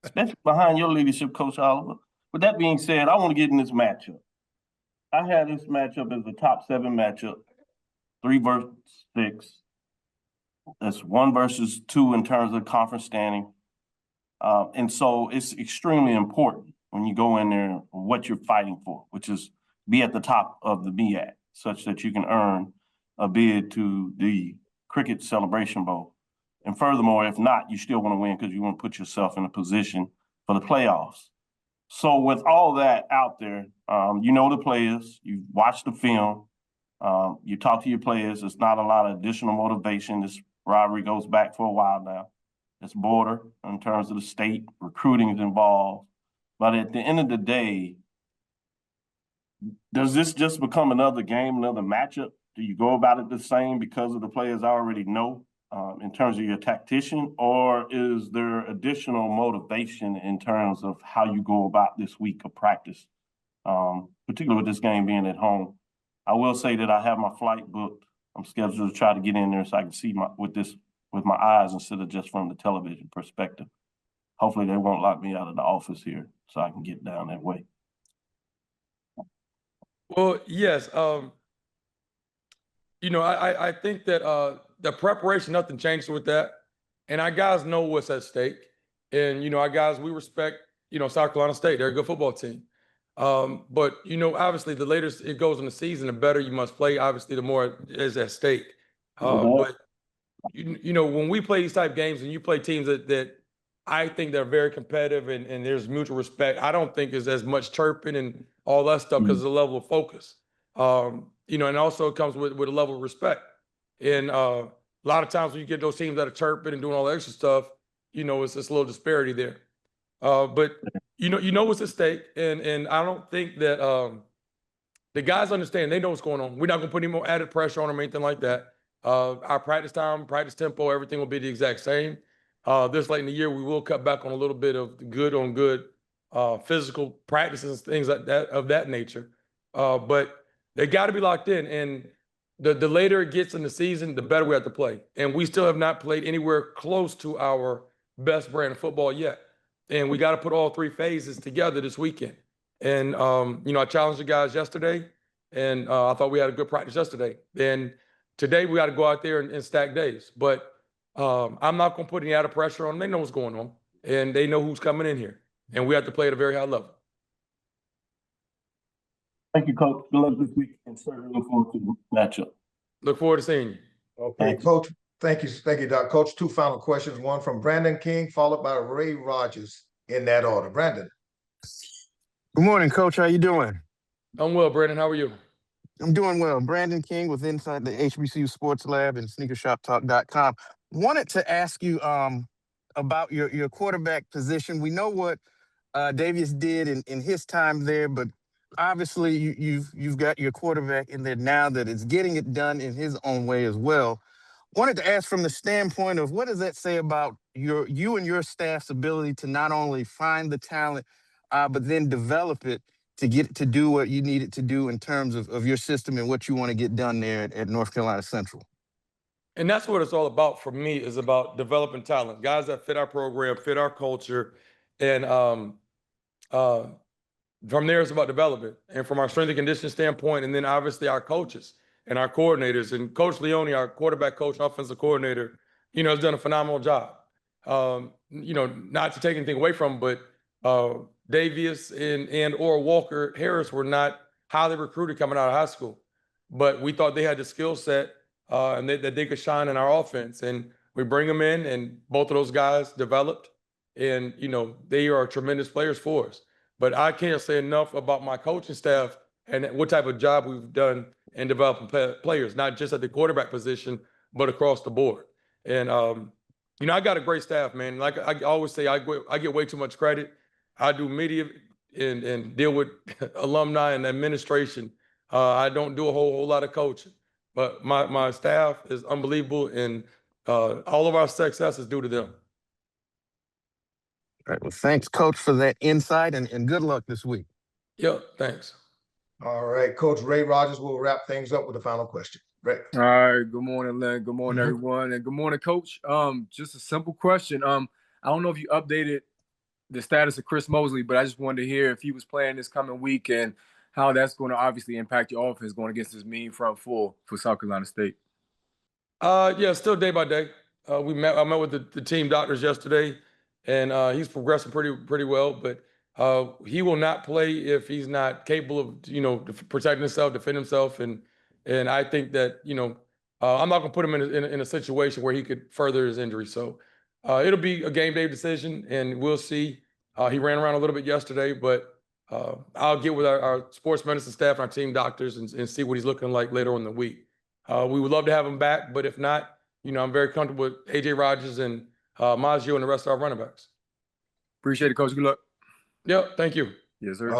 especially behind your leadership, Coach Oliver. With that being said, I want to get in this matchup. I had this matchup as the top 7 matchup, 3 versus 6. That's 1 versus 2 in terms of conference standing. And so it's extremely important when you go in there what you're fighting for, which is be at the top of the MEAC, such that you can earn a bid to the Cricket Celebration Bowl. And furthermore, if not, you still want to win because you want to put yourself in a position for the playoffs. So with all that out there, you know the players, you watch the film, you talk to your players. It's not a lot of additional motivation. This rivalry goes back for a while now. It's border in terms of the state, recruiting is involved. But at the end of the day, does this just become another game, another matchup? Do you go about it the same because of the players I already know in terms of your tactician, or is there additional motivation in terms of how you go about this week of practice, particularly with this game being at home? I will say that I have my flight booked. I'm scheduled to try to get in there so I can see with my eyes instead of just from the television perspective. Hopefully they won't lock me out of the office here so I can get down that way. Well, yes. You know, I think that the preparation, nothing changed with that. And our guys know what's at stake. And, you know, our guys, we respect, you know, South Carolina State. They're a good football team. But, you know, obviously the later it goes in the season, the better you must play. Obviously, the more is at stake. But, you know, when we play these type games and you play teams that I think they're very competitive and there's mutual respect, I don't think is as much chirping and all that stuff because of the level of focus. You know, and also it comes with a level of respect. And a lot of times when you get those teams that are chirping and doing all the extra stuff, you know, it's just a little disparity there. But you know what's at stake, and I don't think that the guys understand. They know what's going on. We're not gonna put any more added pressure on them or anything like that. Our practice time, practice tempo, everything will be the exact same. This late in the year, we will cut back on a little bit of good on good physical practices, things like that of that nature. But they got to be locked in, and the later it gets in the season, the better we have to play. And we still have not played anywhere close to our best brand of football yet. And we got to put all 3 phases together this weekend. And you know, I challenged the guys yesterday, and I thought we had a good practice yesterday. And today we got to go out there and stack days. But I'm not going to put any added pressure on them. They know what's going on, and they know who's coming in here. And we have to play at a very high level. Thank you, Coach. Good luck this week, and certainly look forward to the matchup. Look forward to seeing you. Okay, Coach. Thank you, Doc. Coach, 2 final questions. One from Brandon King, followed by Ray Rogers in that order. Brandon. Good morning, Coach. How you doing? I'm well, Brandon. How are you? I'm doing well. Brandon King with Inside the HBCU Sports Lab and SneakerShopTalk.com. Wanted to ask you about your quarterback position. We know what Davis did in his time there, but obviously you've got your quarterback in there now that is getting it done in his own way as well. Wanted to ask from the standpoint of what does that say about you and your staff's ability to not only find the talent, but then develop it to get to do what you need it to do in terms of your system and what you want to get done there at North Carolina Central. And that's what it's all about for me, is about developing talent, guys that fit our program, fit our culture. And from there, it's about development. And from our strength and conditioning standpoint, and then obviously our coaches and our coordinators. And Coach Leone, our quarterback coach, offensive coordinator, you know, has done a phenomenal job. You know, not to take anything away from him, but Davius and or Walker Harris were not highly recruited coming out of high school. But we thought they had the skill set and that they could shine in our offense. And we bring them in, and both of those guys developed. And, you know, they are tremendous players for us. But I can't say enough about my coaching staff and what type of job we've done in developing players, not just at the quarterback position, but across the board. And, you know, I got a great staff, man. Like I always say, I get way too much credit. I do media, and deal with alumni and administration. I don't do a whole lot of coaching, but my staff is unbelievable, and all of our success is due to them. All right. Well, thanks, Coach, for that insight, and good luck this week. Yep, thanks. All right, Coach Ray Rogers will wrap things up with a final question. Ray. All right. Good morning, Len. Good morning, Mhm. everyone, and good morning, Coach. Just a simple question. I don't know if you updated the status of Chris Mosley, but I just wanted to hear if he was playing this coming week and how that's going to obviously impact your offense going against this mean front four for South Carolina State. Yeah, still day by day. I met with the team doctors yesterday, and he's progressing pretty well. But he will not play if he's not capable of protecting himself, defending himself, and I think that I'm not gonna put him in a situation where he could further his injury. So it'll be a game day decision, and we'll see. He ran around a little bit yesterday, but I'll get with our sports medicine staff and our team doctors and see what he's looking like later on in the week. We would love to have him back, but if not, I'm very comfortable with AJ Rogers and Maggio and the rest of our running backs. Appreciate it, Coach. Good luck. Yep, thank you. Yes, sir.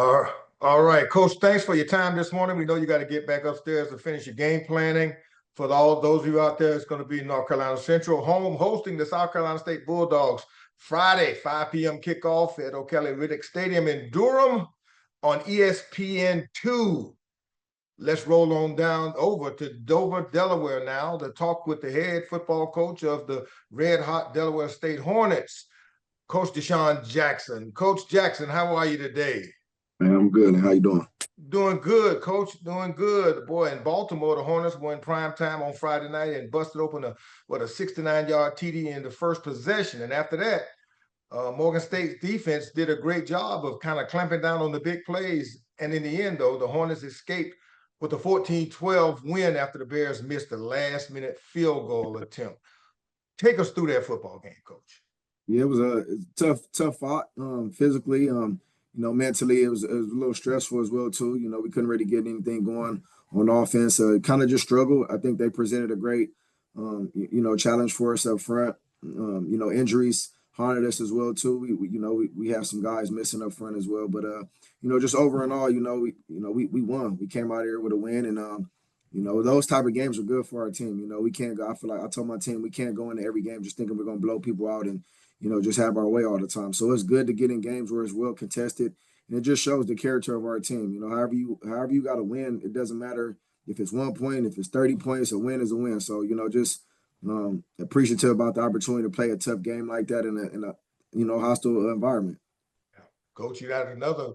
All right, Coach, thanks for your time this morning. We know you got to get back upstairs to finish your game planning. For all those of you out there, it's going to be North Carolina Central home hosting the South Carolina State Bulldogs Friday, 5 p.m. kickoff at O'Kelly Riddick Stadium in Durham on ESPN2. Let's roll on down over to Dover, Delaware now to talk with the head football coach of the Red Hot Delaware State Hornets, Coach DeSean Jackson. Coach Jackson, how are you today? Man, I'm good. How you doing? Doing good, Coach. Doing good. Boy, in Baltimore, the Hornets won prime time on Friday night and busted open a 69-yard TD in the first possession. And after that, Morgan State's defense did a great job of kind of clamping down on the big plays. And in the end, though, the Hornets escaped with a 14-12 win after the Bears missed the last-minute field goal attempt. Take us through that football game, Coach. Yeah, it was a tough fought physically. Mentally it was a little stressful as well too. We couldn't really get anything going on offense. Kind of just struggled. I think they presented a great, challenge for us up front. Injuries haunted us as well too. We have some guys missing up front as well. But just over and all, we won. We came out here with a win, and those type of games are good for our team. We can't go. I feel like I told my team we can't go into every game just thinking we're gonna blow people out and just have our way all the time. So it's good to get in games where it's well contested, and it just shows the character of our team. However you got to win, it doesn't matter if it's 1 point, if it's 30 points, a win is a win. So just appreciative about the opportunity to play a tough game like that in a hostile environment. Coach, you got another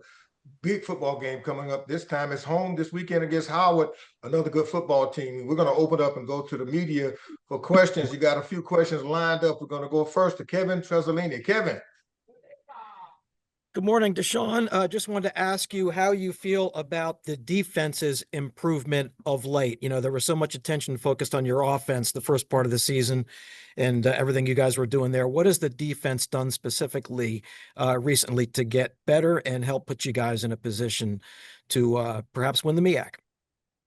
big football game coming up. This time it's home this weekend against Howard, another good football team. We're going to open up and go to the media for questions. You got a few questions lined up. We're going to go first to Kevin Tresolini. Kevin. Good morning, DeSean. Just wanted to ask you how you feel about the defense's improvement of late. There was so much attention focused on your offense the first part of the season and everything you guys were doing there. What has the defense done specifically recently to get better and help put you guys in a position to perhaps win the MEAC?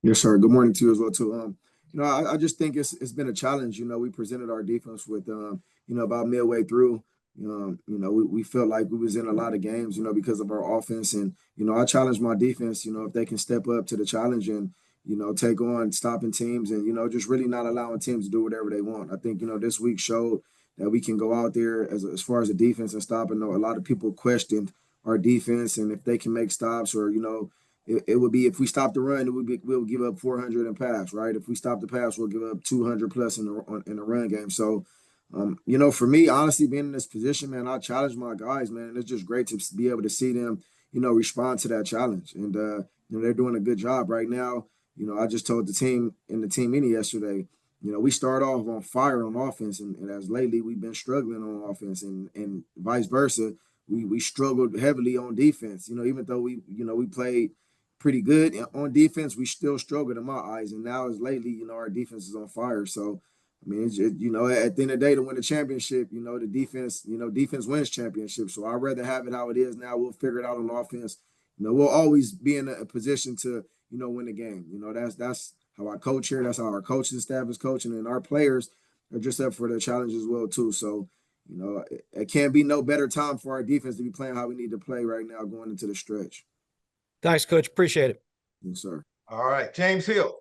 Yes, sir. Good morning to you as well too. I just think it's been a challenge. We presented our defense with about midway through. We felt like we was in a lot of games, because of our offense. And, I challenged my defense, if they can step up to the challenge and, take on stopping teams and, just really not allowing teams to do whatever they want. I think, this week showed that we can go out there as far as the defense and stop. And a lot of people questioned our defense and if they can make stops or, it would be if we stop the run, we'll give up 400 in pass, right? If we stop the pass, we'll give up 200 plus in the run game. So, for me, honestly, being in this position, man, I challenge my guys, man. And it's just great to be able to see them, respond to that challenge. And, they're doing a good job right now. I just told the team in the team meeting yesterday, we start off on fire on offense. And as lately we've been struggling on offense and vice versa. We struggled heavily on defense, even though we played pretty good on defense, we still struggled in my eyes. And now as lately, our defense is on fire. So, I mean, it's just, at the end of the day, to win the championship, the defense wins championships. So I'd rather have it how it is now. We'll figure it out on offense. We'll always be in a position to, win the game. That's how I coach here. That's how our coaching staff is coaching. And our players are just up for the challenge as well, too. So, You know, it can't be no better time for our defense to be playing how we need to play right now going into the stretch. Thanks, Coach. Appreciate it. Yes, sir. All right, James Hill.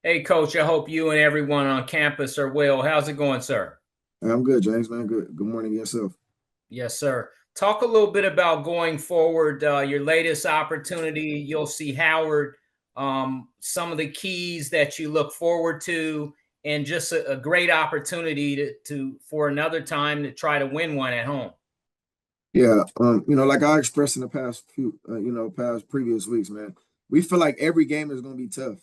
Hey, Coach, I hope you and everyone on campus are well. How's it going, sir? I'm good, James, man. Good. Good morning yourself. Yes, sir. Talk a little bit about going forward, your latest opportunity. You'll see Howard, some of the keys that you look forward to, and just a great opportunity to for another time to try to win one at home. Yeah, you know, like I expressed in the past few, past previous weeks, man, we feel like every game is going to be tough.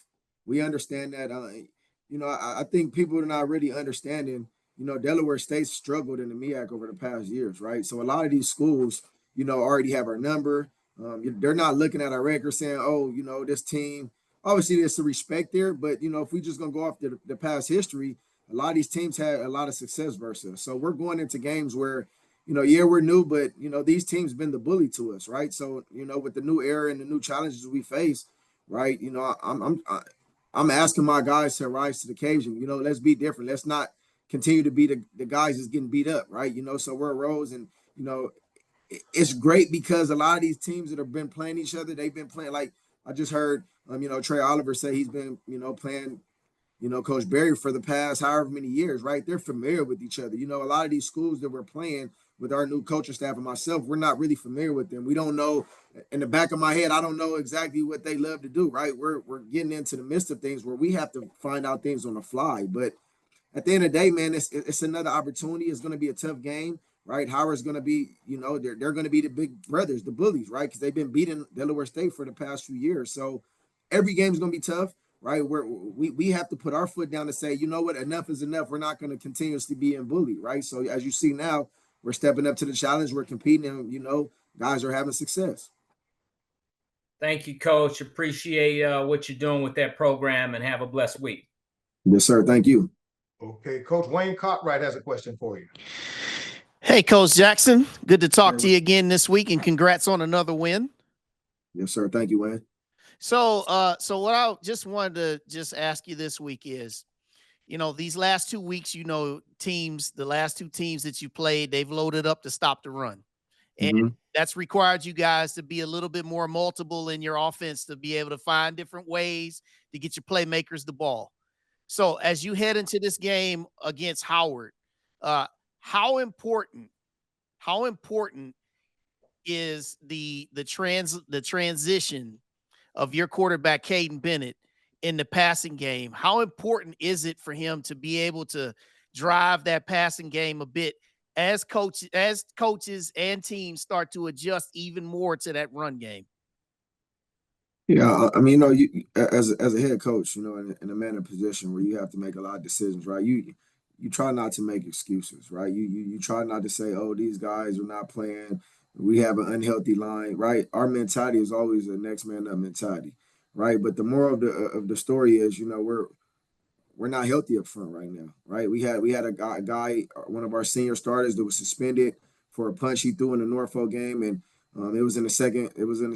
We understand that. I think people are not really understanding. You know, Delaware State struggled in the MEAC over the past years, right? So a lot of these schools, you know, already have our number. They're not looking at our record saying, oh, you know, this team. Obviously, there's some respect there, but you know, if we just gonna go off the past history, a lot of these teams had a lot of success versus us. So we're going into games where, you know, yeah, we're new, but you know, these teams been the bully to us, right? So, you know, with the new era and the new challenges we face, right? You know, I'm asking my guys to rise to the occasion. You know, let's be different. Let's not continue to be the guys that's getting beat up, right? You know, so we're rose, and you know, it's great because a lot of these teams that have been playing each other, they've been playing like I just heard, Trey Oliver say he's been, you know, playing, you know, Coach Berry for the past however many years, right? They're familiar with each other. You know, a lot of these schools that we're playing with our new coaching staff and myself, we're not really familiar with them. We don't know. In the back of my head, I don't know exactly what they love to do, right? We're getting into the midst of things where we have to find out things on the fly. But at the end of the day, man, it's another opportunity. It's going to be a tough game, right? Howard's going to be, you know, they're going to be the big brothers, the bullies, right? Because they've been beating Delaware State for the past few years. So every game's going to be tough, right? We have to put our foot down and say, you know what, enough is enough. We're not going to continuously be in bully, right? So as you see now, we're stepping up to the challenge. We're competing, and you know, guys are having success. Thank you, Coach. Appreciate what you're doing with that program, and have a blessed week. Yes, sir. Thank you. Okay, Coach Wayne Cartwright has a question for you. Hey, Coach Jackson. Good to talk to you again this week, and congrats on another win. Yes, sir. Thank you, Wayne. So what I just wanted to just ask you this week is, you know, these last 2 weeks, you know, the last two teams that you played, they've loaded up to stop the run. And that's required you guys to be a little bit more multiple in your offense, to be able to find different ways to get your playmakers the ball. So as you head into this game against Howard, how important is the transition of your quarterback, Caden Bennett, in the passing game? How important is it for him to be able to drive that passing game a bit as coaches and teams start to adjust even more to that run game? Yeah, I mean, you know, you as a head coach, you know, in a man in a position where you have to make a lot of decisions, right? You try not to make excuses, right? You try not to say, oh, these guys are not playing. We have an unhealthy line, right? Our mentality is always a next man up mentality, right? But the moral of the story is, you know, we're not healthy up front right now, right? We had a guy, one of our senior starters, that was suspended for a punch he threw in the Norfolk game, and it was in the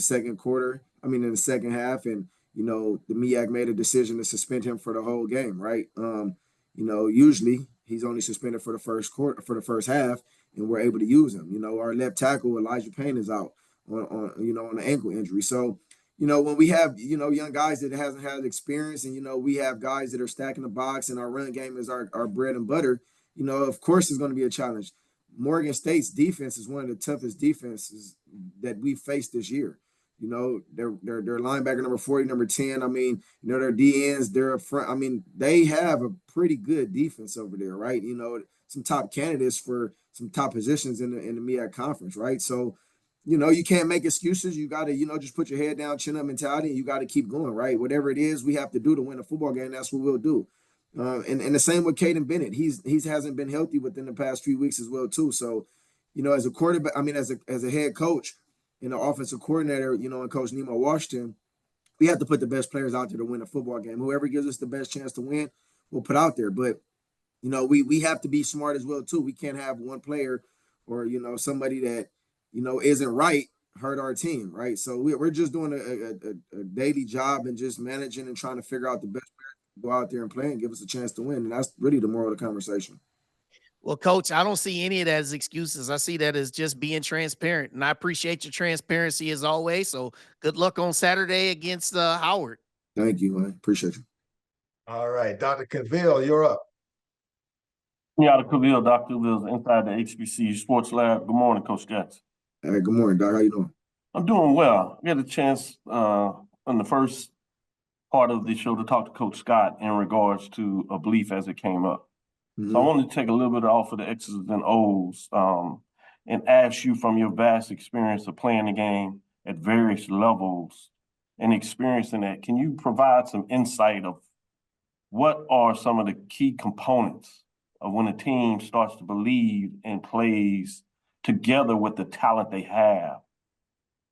second quarter. I mean, in the second half, and you know, the MEAC made a decision to suspend him for the whole game, right? You know, usually he's only suspended for the first quarter, for the first half, and we're able to use him. You know, our left tackle Elijah Payne is out on an ankle injury, so. You know, when we have, you know, young guys that hasn't had experience, and, you know, we have guys that are stacking the box, and our run game is our bread and butter, you know, of course it's going to be a challenge. Morgan State's defense is one of the toughest defenses that we faced this year. You know, their linebacker number 40, number 10. I mean, you know, their DNs, they're up front. I mean, they have a pretty good defense over there, right? You know, some top candidates for some top positions in the MEAC conference, right? So, you know, you can't make excuses. You got to, you know, just put your head down, chin up mentality, and you got to keep going, right? Whatever it is we have to do to win a football game, that's what we'll do. And the same with Caden Bennett. He hasn't been healthy within the past few weeks as well, too. So, you know, as a quarterback, I mean, as a head coach and an offensive coordinator, you know, and Coach Nemo Washington, we have to put the best players out there to win a football game. Whoever gives us the best chance to win, we'll put out there. But, you know, we have to be smart as well, too. We can't have one player or, you know, somebody that, you know, isn't right hurt our team, right? So we're just doing a daily job and just managing and trying to figure out the best players to go out there and play and give us a chance to win. And that's really the moral of the conversation. Well, Coach, I don't see any of that as excuses. I see that as just being transparent, and I appreciate your transparency as always. So good luck on Saturday against Howard. Thank you, man. Appreciate you. All right, Dr. Cavill, you're up. Yeah, Dr. Cavill, inside the HBCU Sports Lab. Good morning, Coach Jackson. Hey, good morning, Doc. How you doing? I'm doing well. I had a chance in the first part of the show to talk to Coach Scott in regards to a belief as it came up. So I wanted to take a little bit off of the X's and O's and ask you, from your vast experience of playing the game at various levels and experiencing that, can you provide some insight of what are some of the key components of when a team starts to believe and plays together with the talent they have,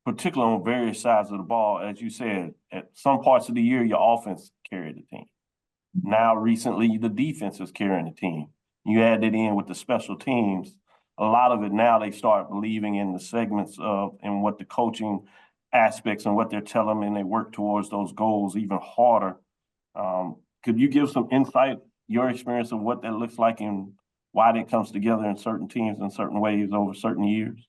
particularly on various sides of the ball? As you said, at some parts of the year, your offense carried the team. Now, recently, the defense is carrying the team. You add it in with the special teams. A lot of it now, they start believing in the segments of and what the coaching aspects and what they're telling them, and they work towards those goals even harder. Could you give some insight, your experience of what that looks like and why that comes together in certain teams in certain ways over certain years?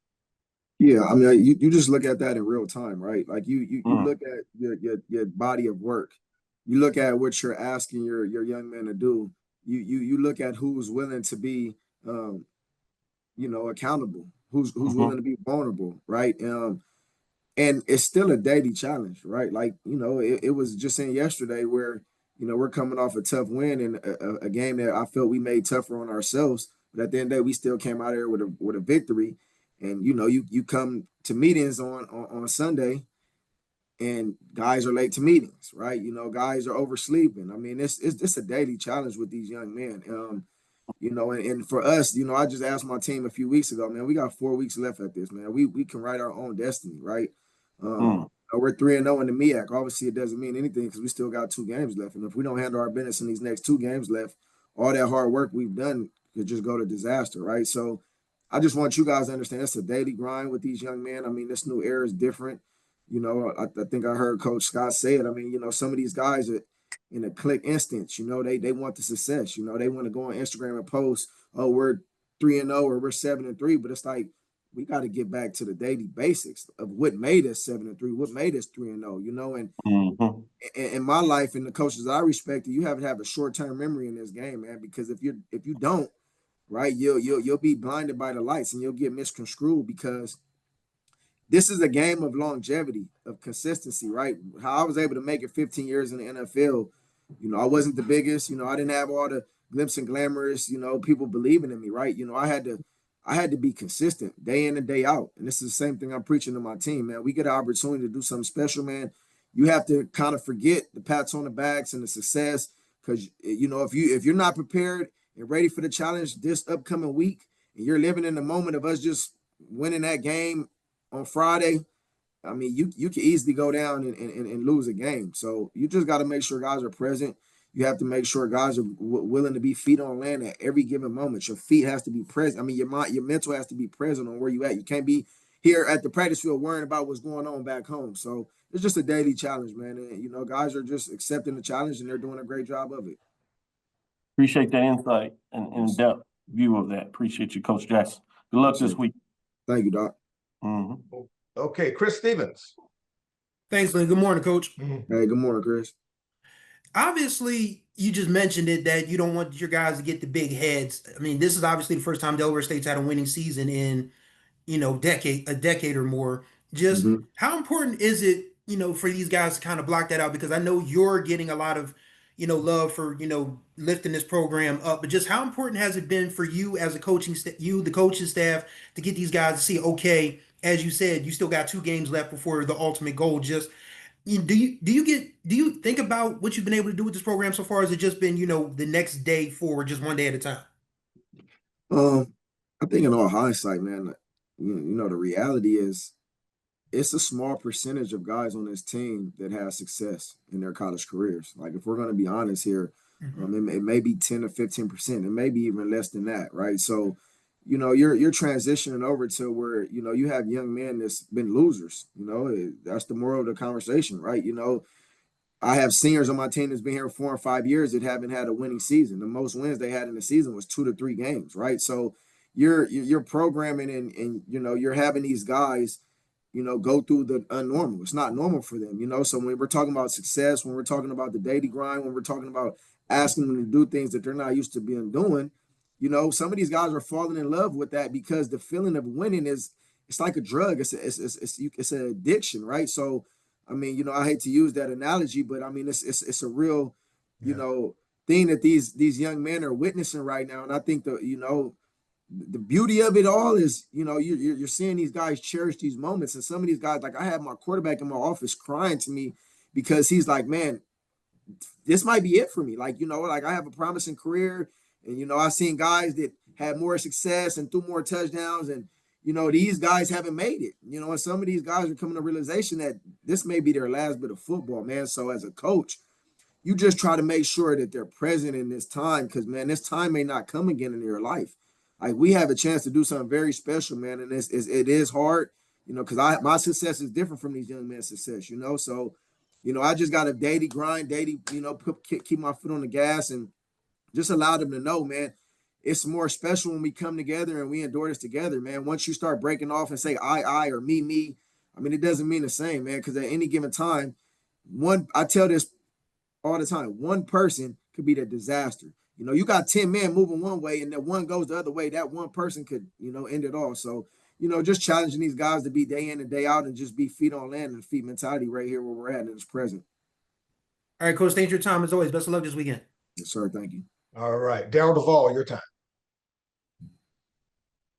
Yeah, I mean, you just look at that in real time, right? Like you look at your body of work. You look at what you're asking your young men to do. You look at who's willing to be, accountable, who's willing to be vulnerable, right? And it's still a daily challenge, right? Like, it was just in yesterday where, we're coming off a tough win and a game that I felt we made tougher on ourselves. But at the end of the day, we still came out here with a victory. And, you come to meetings on Sunday and guys are late to meetings, right? Guys are oversleeping. I mean, it's a daily challenge with these young men. And for us, I just asked my team a few weeks ago, man, we got 4 weeks left at this, man. We can write our own destiny, right? We're 3-0 in the MEAC. Obviously, it doesn't mean anything because we still got 2 games left. And if we don't handle our business in these next 2 games left, all that hard work we've done could just go to disaster, right? So I just want you guys to understand it's a daily grind with these young men. I mean, this new era is different. I think I heard Coach Scott say it. I mean, some of these guys are in a click instance, they want the success. They want to go on Instagram and post, oh, we're 3-0 or we're 7-3. But it's like, we got to get back to the daily basics of what made us 7-3, what made us 3-0, and in my life and the coaches that I respect, you have to have a short-term memory in this game, man, because if you don't, right, you'll be blinded by the lights and you'll get misconstrued because this is a game of longevity, of consistency, right? How I was able to make it 15 years in the NFL, I wasn't the biggest, I didn't have all the glimpse and glamorous, people believing in me, right? I had to be consistent day in and day out. And this is the same thing I'm preaching to my team, man. We get an opportunity to do something special, man. You have to kind of forget the pats on the backs and the success because, if you're not prepared and ready for the challenge this upcoming week and you're living in the moment of us just winning that game on Friday, I mean, you can easily go down and lose a game. So you just got to make sure guys are present. You have to make sure guys are willing to be feet on land at every given moment. Your feet has to be present. I mean, your mental has to be present on where you at. You can't be here at the practice field worrying about what's going on back home. So it's just a daily challenge, man. And, guys are just accepting the challenge and they're doing a great job of it. Appreciate that insight and in-depth view of that. Appreciate you, Coach Jackson. Good luck this week. Thank you, Doc. Okay, Chris Stevens. Thanks, Lynn. Good morning, Coach. Hey, good morning, Chris. Obviously, you just mentioned it that you don't want your guys to get the big heads. I mean, this is obviously the first time Delaware State's had a winning season in, a decade or more. Just how important is it, for these guys to kind of block that out? Because I know you're getting a lot of, love for, lifting this program up. But just how important has it been for you as a the coaching staff, to get these guys to see, okay, as you said, you still got 2 games left before the ultimate goal. Just do you think about what you've been able to do with this program so far? Has it just been, the next day forward, just one day at a time? I think in all hindsight, man, the reality is it's a small percentage of guys on this team that have success in their college careers. Like, if we're going to be honest here, it may be 10 or 15%. It may be even less than that, right? So, you're transitioning over to where, you have young men that's been losers. That's the moral of the conversation, right? I have seniors on my team that's been here 4 or 5 years that haven't had a winning season. The most wins they had in the season was 2 to 3 games, right? So you're programming and you're having these guys, go through the unnormal. It's not normal for them, So when we're talking about success, when we're talking about the daily grind, when we're talking about asking them to do things that they're not used to being doing, some of these guys are falling in love with that because the feeling of winning it's like a drug. It's an addiction, right? So, I mean, I hate to use that analogy, but I mean, it's a real, thing that these young men are witnessing right now. And I think the beauty of it all is, you're seeing these guys cherish these moments. And some of these guys, like I have my quarterback in my office crying to me because he's like, man, this might be it for me. Like, like I have a promising career and, I've seen guys that had more success and threw more touchdowns and, these guys haven't made it, and some of these guys are coming to realization that this may be their last bit of football, man. So as a coach, you just try to make sure that they're present in this time because, man, this time may not come again in your life. Like we have a chance to do something very special, man. And it is hard, because my success is different from these young men's success, So, I just got a daily grind, keep my foot on the gas and just allow them to know, man, it's more special when we come together and we endure this together, man. Once you start breaking off and say I or me, I mean, it doesn't mean the same, man, because at any given time, I tell this all the time, one person could be the disaster. You got 10 men moving one way and then one goes the other way. That one person could, end it all. So, just challenging these guys to be day in and day out and just be feet on land and feet mentality right here where we're at in this present. All right, Coach, thanks for your time as always. Best of luck this weekend. Yes, sir. Thank you. All right. Daryl Duvall, your time.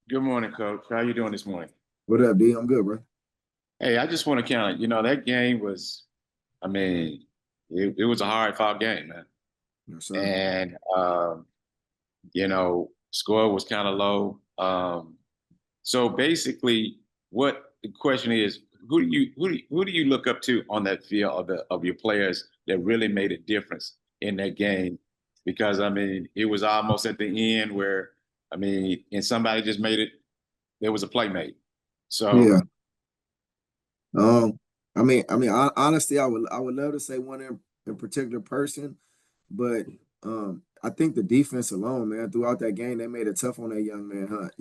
Good morning, Coach. How you doing this morning? What up, D? I'm good, bro. Hey, I just want to kind of, that game was, I mean, it was a hard-fought game, man. Yes, sir. And score was kind of low. So basically, what the question is, who do you look up to on that field of your players that really made a difference in that game? Because I mean, it was almost at the end where and somebody just made it. There was a play made. So yeah. Honestly, I would love to say one in particular person, but I think the defense alone, man, throughout that game, they made it tough on that young man, Hunt.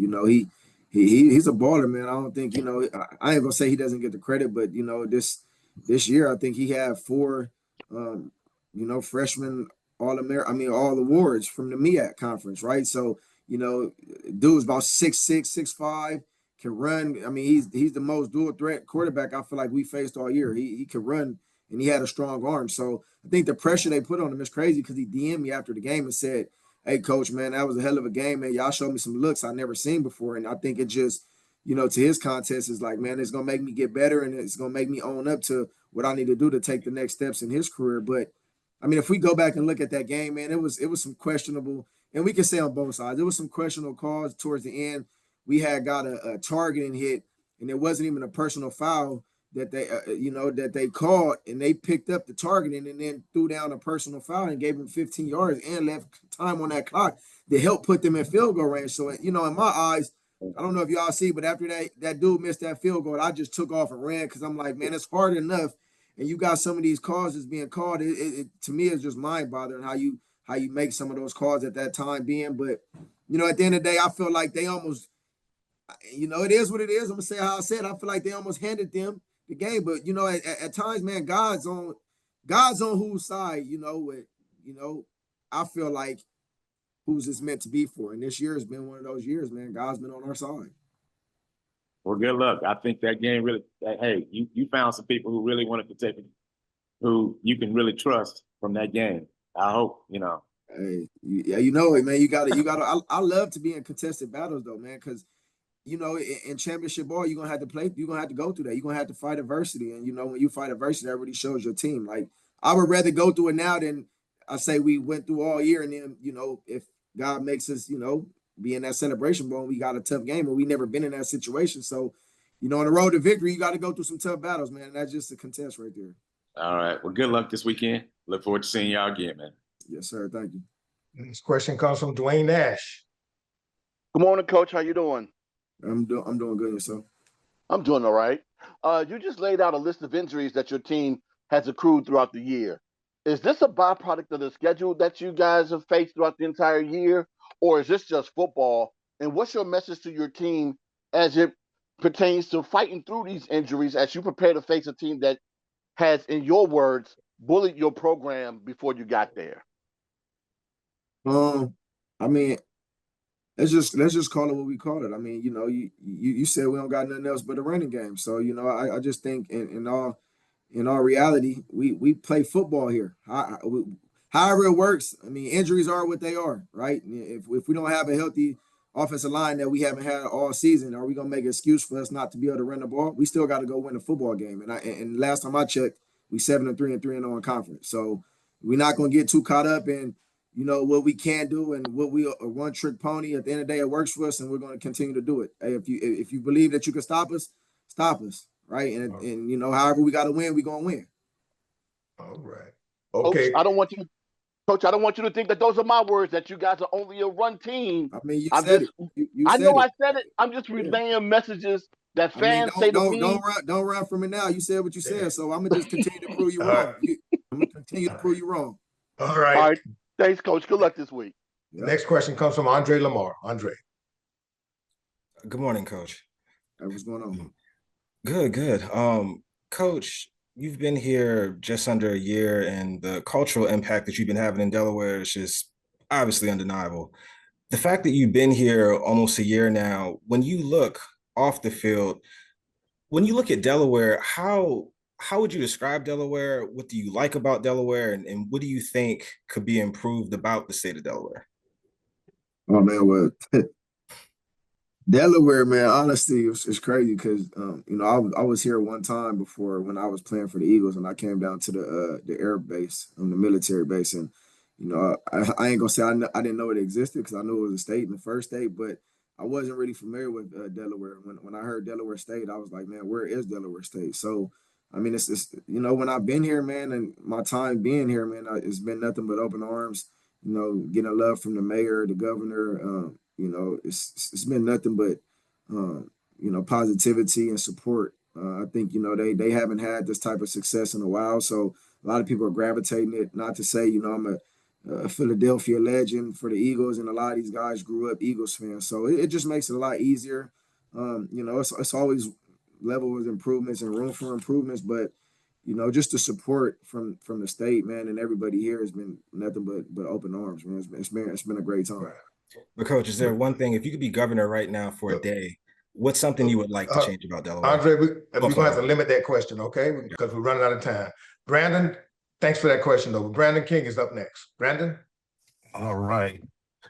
He's a baller, man. I don't think, I ain't gonna say he doesn't get the credit, but this year I think he had 4 freshman all awards from the MEAC conference, right? So, dude's about 6'6", 6'5", can run. I mean, he's the most dual threat quarterback I feel like we faced all year. He could run and he had a strong arm. So I think the pressure they put on him is crazy because he DM'd me after the game and said, "Hey, coach, man, that was a hell of a game, man. Y'all showed me some looks I never seen before." And I think it just, to his contest is like, man, it's gonna make me get better and it's gonna make me own up to what I need to do to take the next steps in his career. But I mean, if we go back and look at that game, man, it was some questionable, and we can say on both sides, there was some questionable calls towards the end. We had got a targeting hit, and it wasn't even a personal foul that they called, and they picked up the targeting and then threw down a personal foul and gave them 15 yards and left time on that clock to help put them in field goal range. So, in my eyes, I don't know if y'all see, but after that dude missed that field goal, I just took off and ran because I'm like, man, it's hard enough. And you got some of these calls that's being called. It to me is just mind-boggling how you make some of those calls at that time being. But, at the end of the day, I feel like they almost, it is what it is. I'm going to say how I said. I feel like they almost handed them the game. But, at times, man, God's on whose side, I feel like who's it's meant to be for. And this year has been one of those years, man. God's been on our side. Well, good luck. I think that game really, hey, you found some people who really wanted to take it, who you can really trust from that game. I hope, Hey, yeah, man, you gotta, I love to be in contested battles though, man, because, in championship ball, you're going to have to play, you're going to have to go through that. You're going to have to fight adversity. And, when you fight adversity, that really shows your team. Like, I would rather go through it now than I say we went through all year. And then, if God makes us, be in that celebration ball, we got a tough game, and we never been in that situation. So, on the road to victory, you got to go through some tough battles, man. That's just a contest right there. All right. Well, good luck this weekend. Look forward to seeing y'all again, man. Yes, sir. Thank you. This question comes from Dwayne Nash. Good morning, Coach. How you doing? I'm doing good, yourself. I'm doing all right. You just laid out a list of injuries that your team has accrued throughout the year. Is this a byproduct of the schedule that you guys have faced throughout the entire year, or is this just football? And what's your message to your team as it pertains to fighting through these injuries as you prepare to face a team that has, in your words, bullied your program before you got there? I mean, let's just call it what we call it. I mean, you said we don't got nothing else but a running game. So, I just think in all reality, we play football here. However it works, I mean, injuries are what they are, right? If we don't have a healthy offensive line that we haven't had all season, are we gonna make an excuse for us not to be able to run the ball? We still got to go win a football game. And last time I checked, we 7-3 and 3-0 in conference. So we're not gonna get too caught up in what we can do and what we a one trick pony. At the end of the day, it works for us, and we're going to continue to do it. Hey, if you believe that you can stop us, right? And however we got to win, we're gonna win. All right. Okay. Coach, I don't want you to think that those are my words, that you guys are only a run team. I mean, you said it. I know I said it. I'm just relaying messages that fans say to me. Don't run from it now. You said what you said, so I'm gonna just continue to prove you wrong. I'm gonna continue to prove you wrong. All right. All right. Thanks, Coach. Good luck this week. Yep. Next question comes from Andre Lamar. Andre. Good morning, Coach. Hey, what's going on? Good. Coach, you've been here just under a year, and the cultural impact that you've been having in Delaware is just obviously undeniable. The fact that you've been here almost a year now, when you look off the field, when you look at Delaware, how would you describe Delaware? What do you like about Delaware, and what do you think could be improved about the state of Delaware? Oh man, well, Delaware, man, honestly, it's crazy because I was here one time before when I was playing for the Eagles, and I came down to the air base, the military base, and I ain't gonna say I didn't know it existed because I knew it was a state in the first state, but I wasn't really familiar with Delaware. When I heard Delaware State, I was like, man, where is Delaware State? So, I mean, it's when I've been here, man, and my time being here, man, it's been nothing but open arms. Getting love from the mayor, the governor. It's been nothing but positivity and support. I think they haven't had this type of success in a while, so a lot of people are gravitating it. Not to say I'm a Philadelphia legend for the Eagles, and a lot of these guys grew up Eagles fans, so it just makes it a lot easier. It's always level of improvements and room for improvements, but just the support from the state, man, and everybody here has been nothing but open arms, man. It's been a great time. But Coach, is there one thing, if you could be governor right now for a day, what's something you would like to change about Delaware? Andre, we're going to have to limit that question, okay? Because we're running out of time. Brandon, thanks for that question, though. Brandon King is up next. Brandon? All right.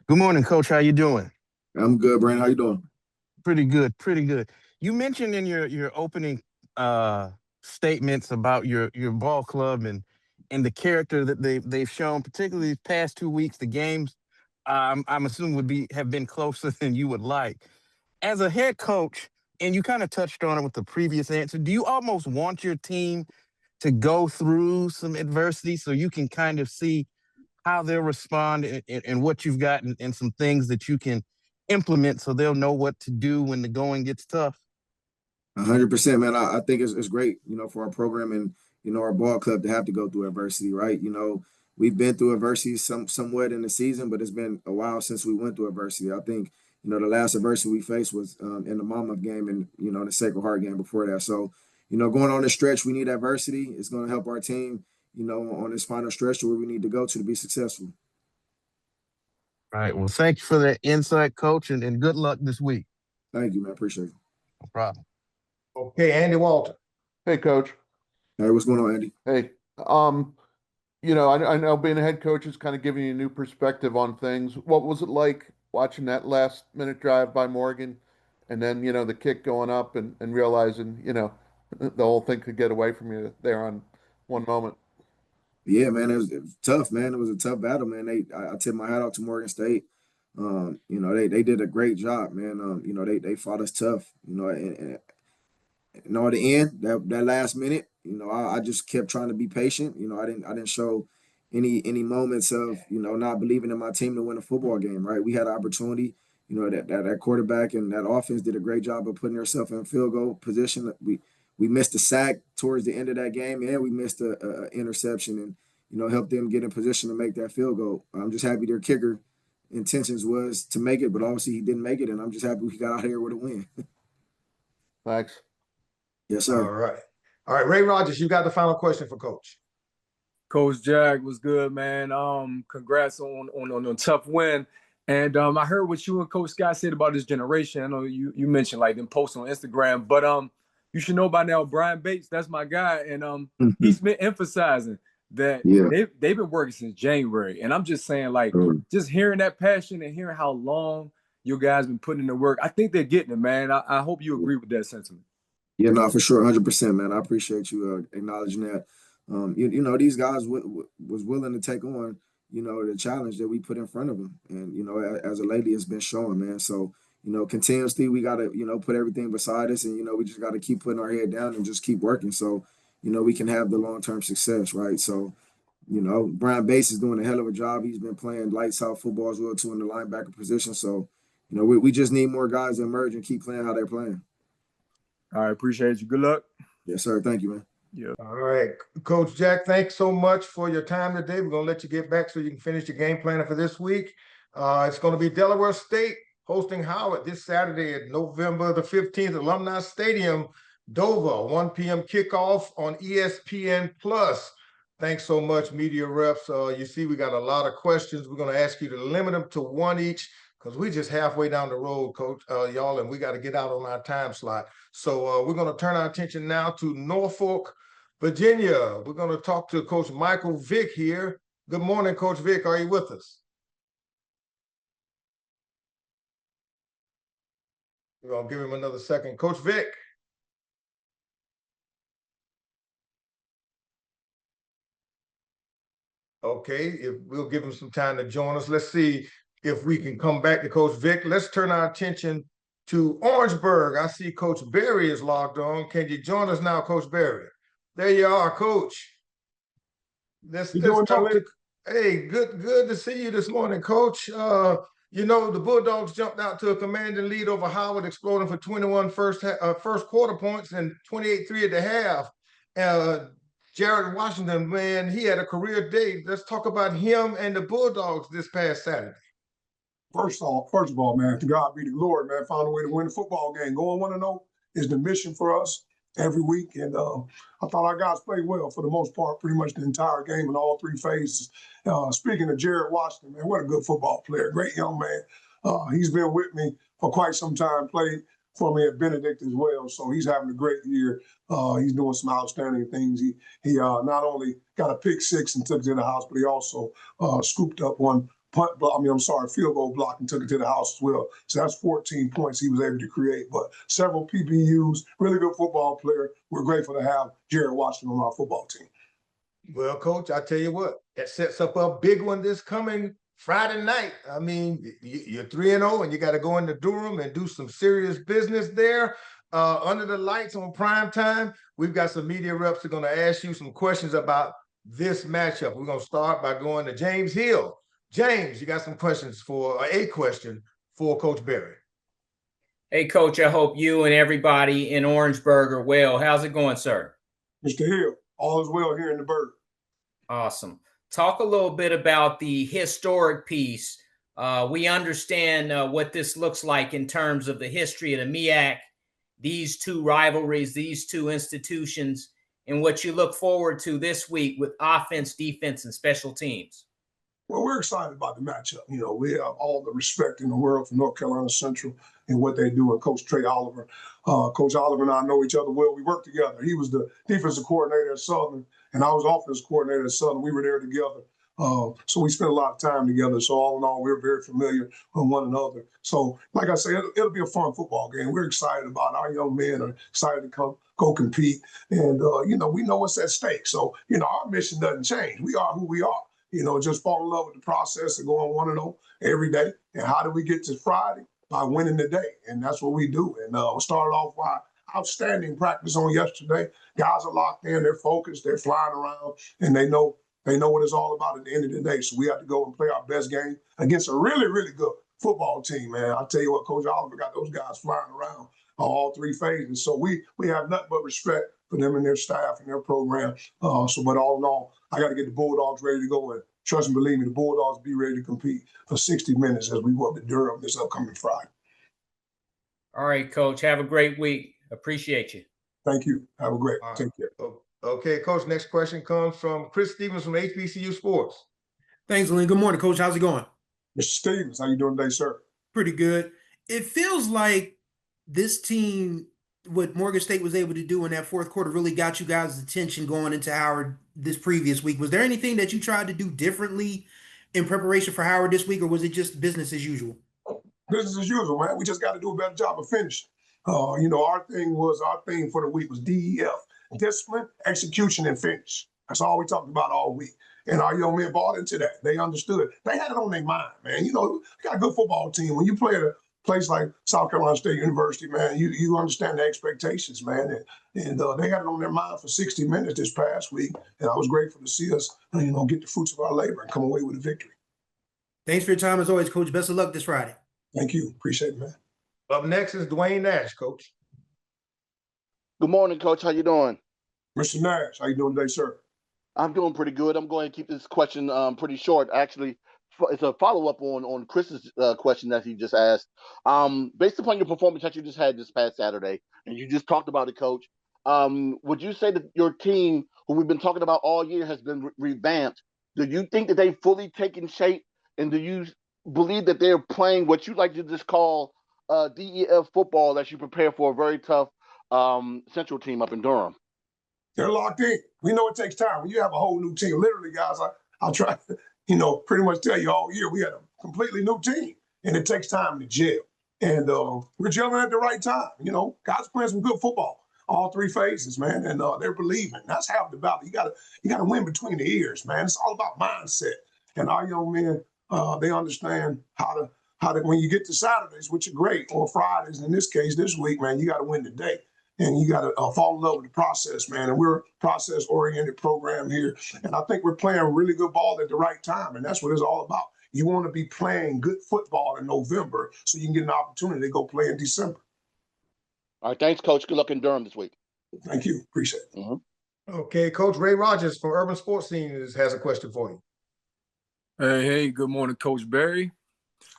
Good morning, Coach. How you doing? I'm good, Brandon. How you doing? Pretty good. You mentioned in your opening statements about your ball club and the character that they've shown, particularly these past 2 weeks, the games I'm assuming have been closer than you would like. As a head coach, and you kind of touched on it with the previous answer, do you almost want your team to go through some adversity so you can kind of see how they'll respond and what you've got and some things that you can implement so they'll know what to do when the going gets tough? 100%, man. I think it's great, for our program and, our ball club to have to go through adversity, right? We've been through adversity somewhat in the season, but it's been a while since we went through adversity. I think, the last adversity we faced was in the Monmouth game and, the Sacred Heart game before that. So, going on this stretch, we need adversity. It's going to help our team, on this final stretch to where we need to go to be successful. All right. Well, thank you for that insight, Coach, and good luck this week. Thank you, man. Appreciate it. No problem. Okay, Andy Walter. Hey, Coach. Hey, what's going on, Andy? Hey, I know being a head coach is kind of giving you a new perspective on things. What was it like watching that last minute drive by Morgan and then, the kick going up and realizing, the whole thing could get away from you there on one moment? Yeah, man, it was tough, man. It was a tough battle, man. I tip my hat out to Morgan State. They did a great job, man. They fought us tough, and at the end, that last minute, I just kept trying to be patient. I didn't show any moments of, not believing in my team to win a football game, right? We had an opportunity, that quarterback and that offense did a great job of putting themselves in field goal position. We missed a sack towards the end of that game, and we missed a interception. And, help them get in position to make that field goal. I'm just happy their kicker intentions was to make it, but obviously he didn't make it, and I'm just happy we got out here with a win. Thanks. Yes, sir. All right. All right, Ray Rogers, you got the final question for Coach. Coach Jag was good, man. Congrats on a tough win. And I heard what you and Coach Scott said about this generation. I know you mentioned like them posts on Instagram, but you should know by now Brian Bates, that's my guy, and he's been emphasizing that they've been working since January. And I'm just saying, like, just hearing that passion and hearing how long you guys been putting in the work, I think they're getting it, man. I hope you agree with that sentiment. Yeah, no, for sure, 100%, man. I appreciate you acknowledging that. These guys was willing to take on, the challenge that we put in front of them. And, as a lady, it's been showing, man. So, continuously we got to, put everything beside us, and, we just got to keep putting our head down and just keep working. So, we can have the long-term success, right? So, Brian Bates is doing a hell of a job. He's been playing lights out football as well, too, in the linebacker position. So, we just need more guys to emerge and keep playing how they're playing. All right, appreciate you. Good luck. Yes, sir. Thank you, man. Yeah. All right, Coach Jack, thanks so much for your time today. We're going to let you get back so you can finish your game planning for this week. It's going to be Delaware State hosting Howard this Saturday at November the 15th, Alumni Stadium, Dover, 1 p.m. kickoff on ESPN+. Thanks so much, media reps. You see, we got a lot of questions. We're going to ask you to limit them to one each because we're just halfway down the road, Coach, y'all, and we got to get out on our time slot. So we're going to turn our attention now to Norfolk, Virginia. We're going to talk to Coach Michael Vick here. Good morning, Coach Vick. Are you with us? We're going to give him another second. Coach Vick. Okay, we'll give him some time to join us. Let's see if we can come back to Coach Vick. Let's turn our attention to Orangeburg. I see Coach Berry is logged on. Can you join us now, Coach Berry? There you are, Coach. Let's talk to. Hey, good to see you this morning, Coach. The Bulldogs jumped out to a commanding lead over Howard, exploding for 21 first quarter points and 28-3 at the half. Jared Washington, man, he had a career day. Let's talk about him and the Bulldogs this past Saturday. First of all, man, to God be the glory, man. Found a way to win the football game. Going 1-0 is the mission for us every week. And I thought our guys played well for the most part, pretty much the entire game in all three phases. Speaking of Jared Washington, man, what a good football player. Great young man. He's been with me for quite some time, played for me at Benedict as well. So he's having a great year. He's doing some outstanding things. He not only got a pick six and took it to the house, but he also scooped up one field goal block and took it to the house as well. So that's 14 points he was able to create. But several PBUs, really good football player. We're grateful to have Jared Washington on our football team. Well, Coach, I tell you what, that sets up a big one this coming Friday night. I mean, you're 3-0 and you got to go into Durham and do some serious business there. Under the lights on prime time, we've got some media reps that are going to ask you some questions about this matchup. We're going to start by going to James Hill. James, you got some questions a question for Coach Berry. Hey, Coach, I hope you and everybody in Orangeburg are well. How's it going, sir? Mr. Hill, all is well here in the Burg. Awesome. Talk a little bit about the historic piece. We understand what this looks like in terms of the history of the MEAC, these two rivalries, these two institutions, and what you look forward to this week with offense, defense, and special teams. Well, we're excited about the matchup. We have all the respect in the world for North Carolina Central and what they do, and Coach Trei Oliver. Coach Oliver and I know each other well. We work together. He was the defensive coordinator at Southern, and I was offensive coordinator at Southern. We were there together. So we spent a lot of time together. So all in all, we're very familiar with one another. So like I said, it'll be a fun football game. We're excited about it. Our young men are excited to go compete. And, we know what's at stake. So, our mission doesn't change. We are who we are. Just fall in love with the process of going 1-0 every day. And how do we get to Friday? By winning the day. And that's what we do. And we started off by outstanding practice on yesterday. Guys are locked in, they're focused, they're flying around, and they know what it's all about at the end of the day. So we have to go and play our best game against a really, really good football team, man. I'll tell you what, Coach Oliver got those guys flying around on all three phases. So we have nothing but respect for them and their staff and their program. But all in all, I got to get the Bulldogs ready to go. And trust and believe me, the Bulldogs be ready to compete for 60 minutes as we go up to Durham this upcoming Friday. All right, Coach. Have a great week. Appreciate you. Thank you. Have a great. Take care. Okay, Coach. Next question comes from Chris Stevens from HBCU Sports. Thanks, Lynn. Good morning, Coach. How's it going? Mr. Stevens, how you doing today, sir? Pretty good. It feels like this team, what Morgan State was able to do in that fourth quarter, really got you guys' attention going into Howard this previous week. Was there anything that you tried to do differently in preparation for Howard this week, or was it just business as usual? Business as usual, man. We just got to do a better job of finishing. Our thing for the week was DEF: discipline, execution, and finish. That's all we talked about all week. And our young men bought into that. They understood. They had it on their mind, man. We got a good football team. When you play at a place like South Carolina State University, man, you understand the expectations, man. And they had it on their mind for 60 minutes this past week. And I was grateful to see us, get the fruits of our labor and come away with a victory. Thanks for your time as always, Coach. Best of luck this Friday. Thank you. Appreciate it, man. Up next is Dwayne Nash, Coach. Good morning, Coach. How you doing? Mr. Nash, how you doing today, sir? I'm doing pretty good. I'm going to keep this question pretty short. Actually, it's a follow-up on Chris's question that he just asked. Based upon your performance that you just had this past Saturday, and you just talked about it, Coach, would you say that your team, who we've been talking about all year, has been revamped? Do you think that they've fully taken shape, and do you believe that they're playing what you like to just call DEF football as you prepare for a very tough Central team up in Durham? They're locked in. We know it takes time. When you have a whole new team, literally, guys, I'll try to, pretty much tell you all year, we had a completely new team, and it takes time to gel. And we're gelling at the right time. Guys playing some good football, all three phases, man, and they're believing. That's half the battle. You gotta win between the ears, man. It's all about mindset. And our young men, they understand how to, when you get to Saturdays, which are great, or Fridays, in this case, this week, man, you got to win the day. And you got to fall in love with the process, man. And we're a process-oriented program here. And I think we're playing really good ball at the right time. And that's what it's all about. You want to be playing good football in November so you can get an opportunity to go play in December. All right. Thanks, Coach. Good luck in Durham this week. Thank you. Appreciate it. Mm-hmm. Okay, Coach Ray Rogers from Urban Sports Scene has a question for you. Hey, good morning, Coach Barry.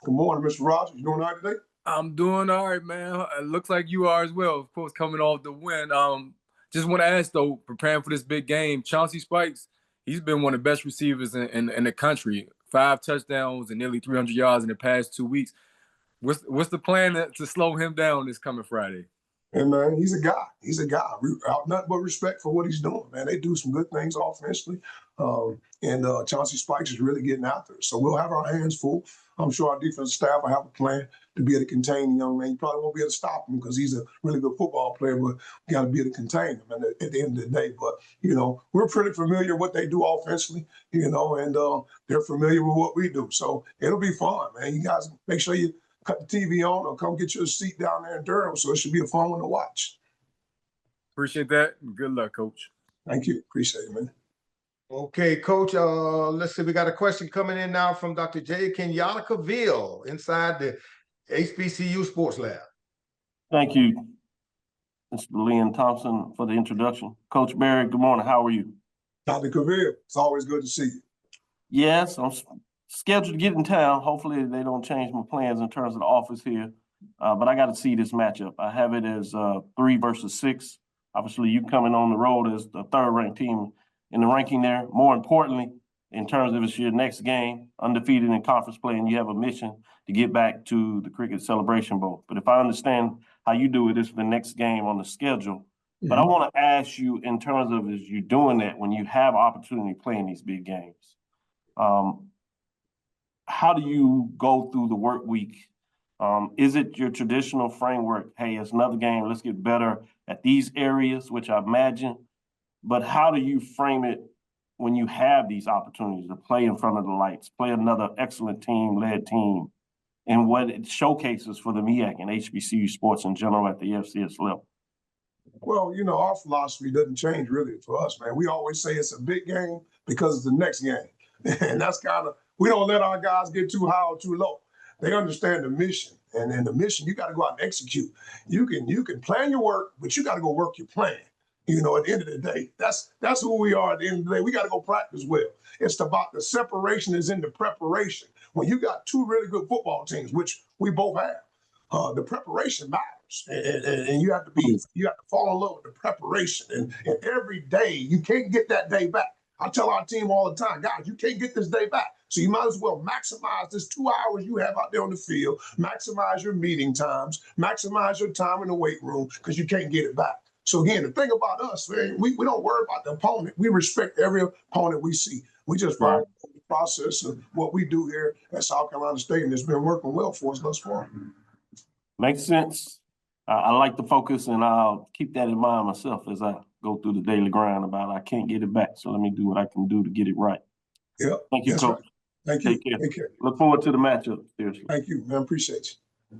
Good morning, Mr. Rogers. You doing all right today? I'm doing all right, man. It looks like you are as well, of course, coming off the win. Just want to ask, though, preparing for this big game, Chauncey Spikes, he's been one of the best receivers in the country. 5 touchdowns and nearly 300 yards in the past 2 weeks. What's the plan to slow him down this coming Friday? And man, he's a guy. He's a guy. Nothing but respect for what he's doing, man. They do some good things offensively. And Chauncey Spikes is really getting after it. So we'll have our hands full. I'm sure our defensive staff will have a plan to be able to contain the young man. You probably won't be able to stop him because he's a really good football player, but you got to be able to contain him at the end of the day. But, we're pretty familiar with what they do offensively, and they're familiar with what we do. So it'll be fun, man. You guys make sure you cut the TV on or come get you a seat down there in Durham. So it should be a fun one to watch. Appreciate that. Good luck, Coach. Thank you. Appreciate it, man. Okay, Coach, let's see. We got a question coming in now from Dr. J. Kenyatta-Ville inside the HBCU Sports Lab. Thank you, Mr. Lynn Thompson, for the introduction. Coach Barry, good morning. How are you? Dr. Cavill, it's always good to see you. Yes, I'm scheduled to get in town. Hopefully they don't change my plans in terms of the office here. But I got to see this matchup. I have it as 3 versus 6. Obviously, you coming on the road as the 3rd-ranked team in the ranking there. More importantly, in terms of it's your next game, undefeated in conference play, and you have a mission to get back to the Cricket Celebration Bowl. But if I understand how you do it, it's the next game on the schedule. Mm-hmm. But I want to ask you, in terms of as you're doing that, when you have opportunity playing these big games, how do you go through the work week? Is it your traditional framework? Hey, it's another game. Let's get better at these areas, which I imagine. But how do you frame it when you have these opportunities to play in front of the lights, play another excellent team-led team, and what it showcases for the MEAC and HBCU sports in general at the FCS level? Well, our philosophy doesn't change really for us, man. We always say it's a big game because it's the next game. And that's we don't let our guys get too high or too low. They understand the mission. And then the mission, you got to go out and execute. You can plan your work, but you got to go work your plan. You know, at the end of the day, that's who we are. At the end of the day, we got to go practice well. It's about the separation is in the preparation. When you got two really good football teams, which we both have, the preparation matters, and you have to fall in love with the preparation. And every day, you can't get that day back. I tell our team all the time, guys, you can't get this day back. So you might as well maximize this 2 hours you have out there on the field, maximize your meeting times, maximize your time in the weight room, because you can't get it back. So again, the thing about us, man, we don't worry about the opponent. We respect every opponent we see. We just follow the process of what we do here at South Carolina State, and it's been working well for us thus far. Makes sense. I like the focus, and I'll keep that in mind myself as I go through the daily grind about I can't get it back. So let me do what I can do to get it right. Yeah. Thank you, that's Coach. Right. Thank you. Take care. Take care. Look forward to the matchup. Seriously. Thank you, man. Appreciate you.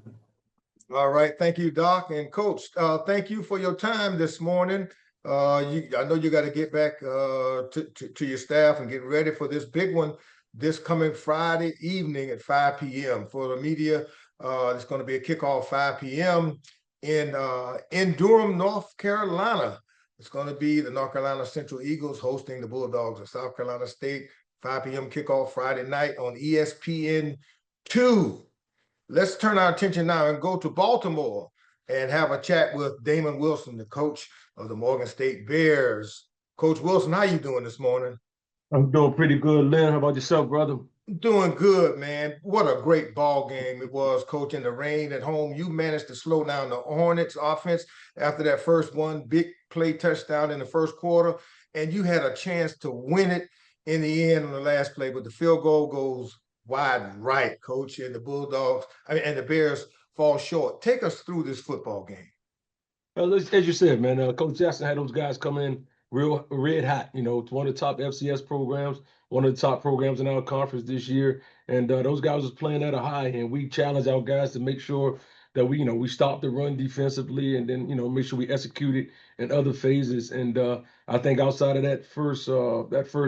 All right. Thank you, Doc and Coach. Thank you for your time this morning. I know you got to get back to your staff and get ready for this big one this coming Friday evening at 5 p.m. For the media, it's going to be a kickoff 5 p.m. in Durham, North Carolina. It's going to be the North Carolina Central Eagles hosting the Bulldogs of South Carolina State. 5 p.m. kickoff Friday night on ESPN2. Let's turn our attention now and go to Baltimore and have a chat with Damon Wilson, the coach of the Morgan State Bears. Coach Wilson, how you doing this morning? I'm doing pretty good, Lynn. How about yourself, brother? Doing good, man. What a great ball game it was, Coach. In the rain at home, you managed to slow down the Hornets offense after that first one big play touchdown in the first quarter, and you had a chance to win it in the end on the last play, but the field goal goes wide right, Coach, and the Bulldogs and the Bears fall short. Take us through this football game. Well, as you said, man, Coach Jackson had those guys come in real red hot. You know, it's one of the top FCS programs, one of the top programs in our conference this year, and those guys was playing at a high, and we challenged our guys to make sure that we stopped the run defensively, and then make sure we executed in other phases. And I think outside of that first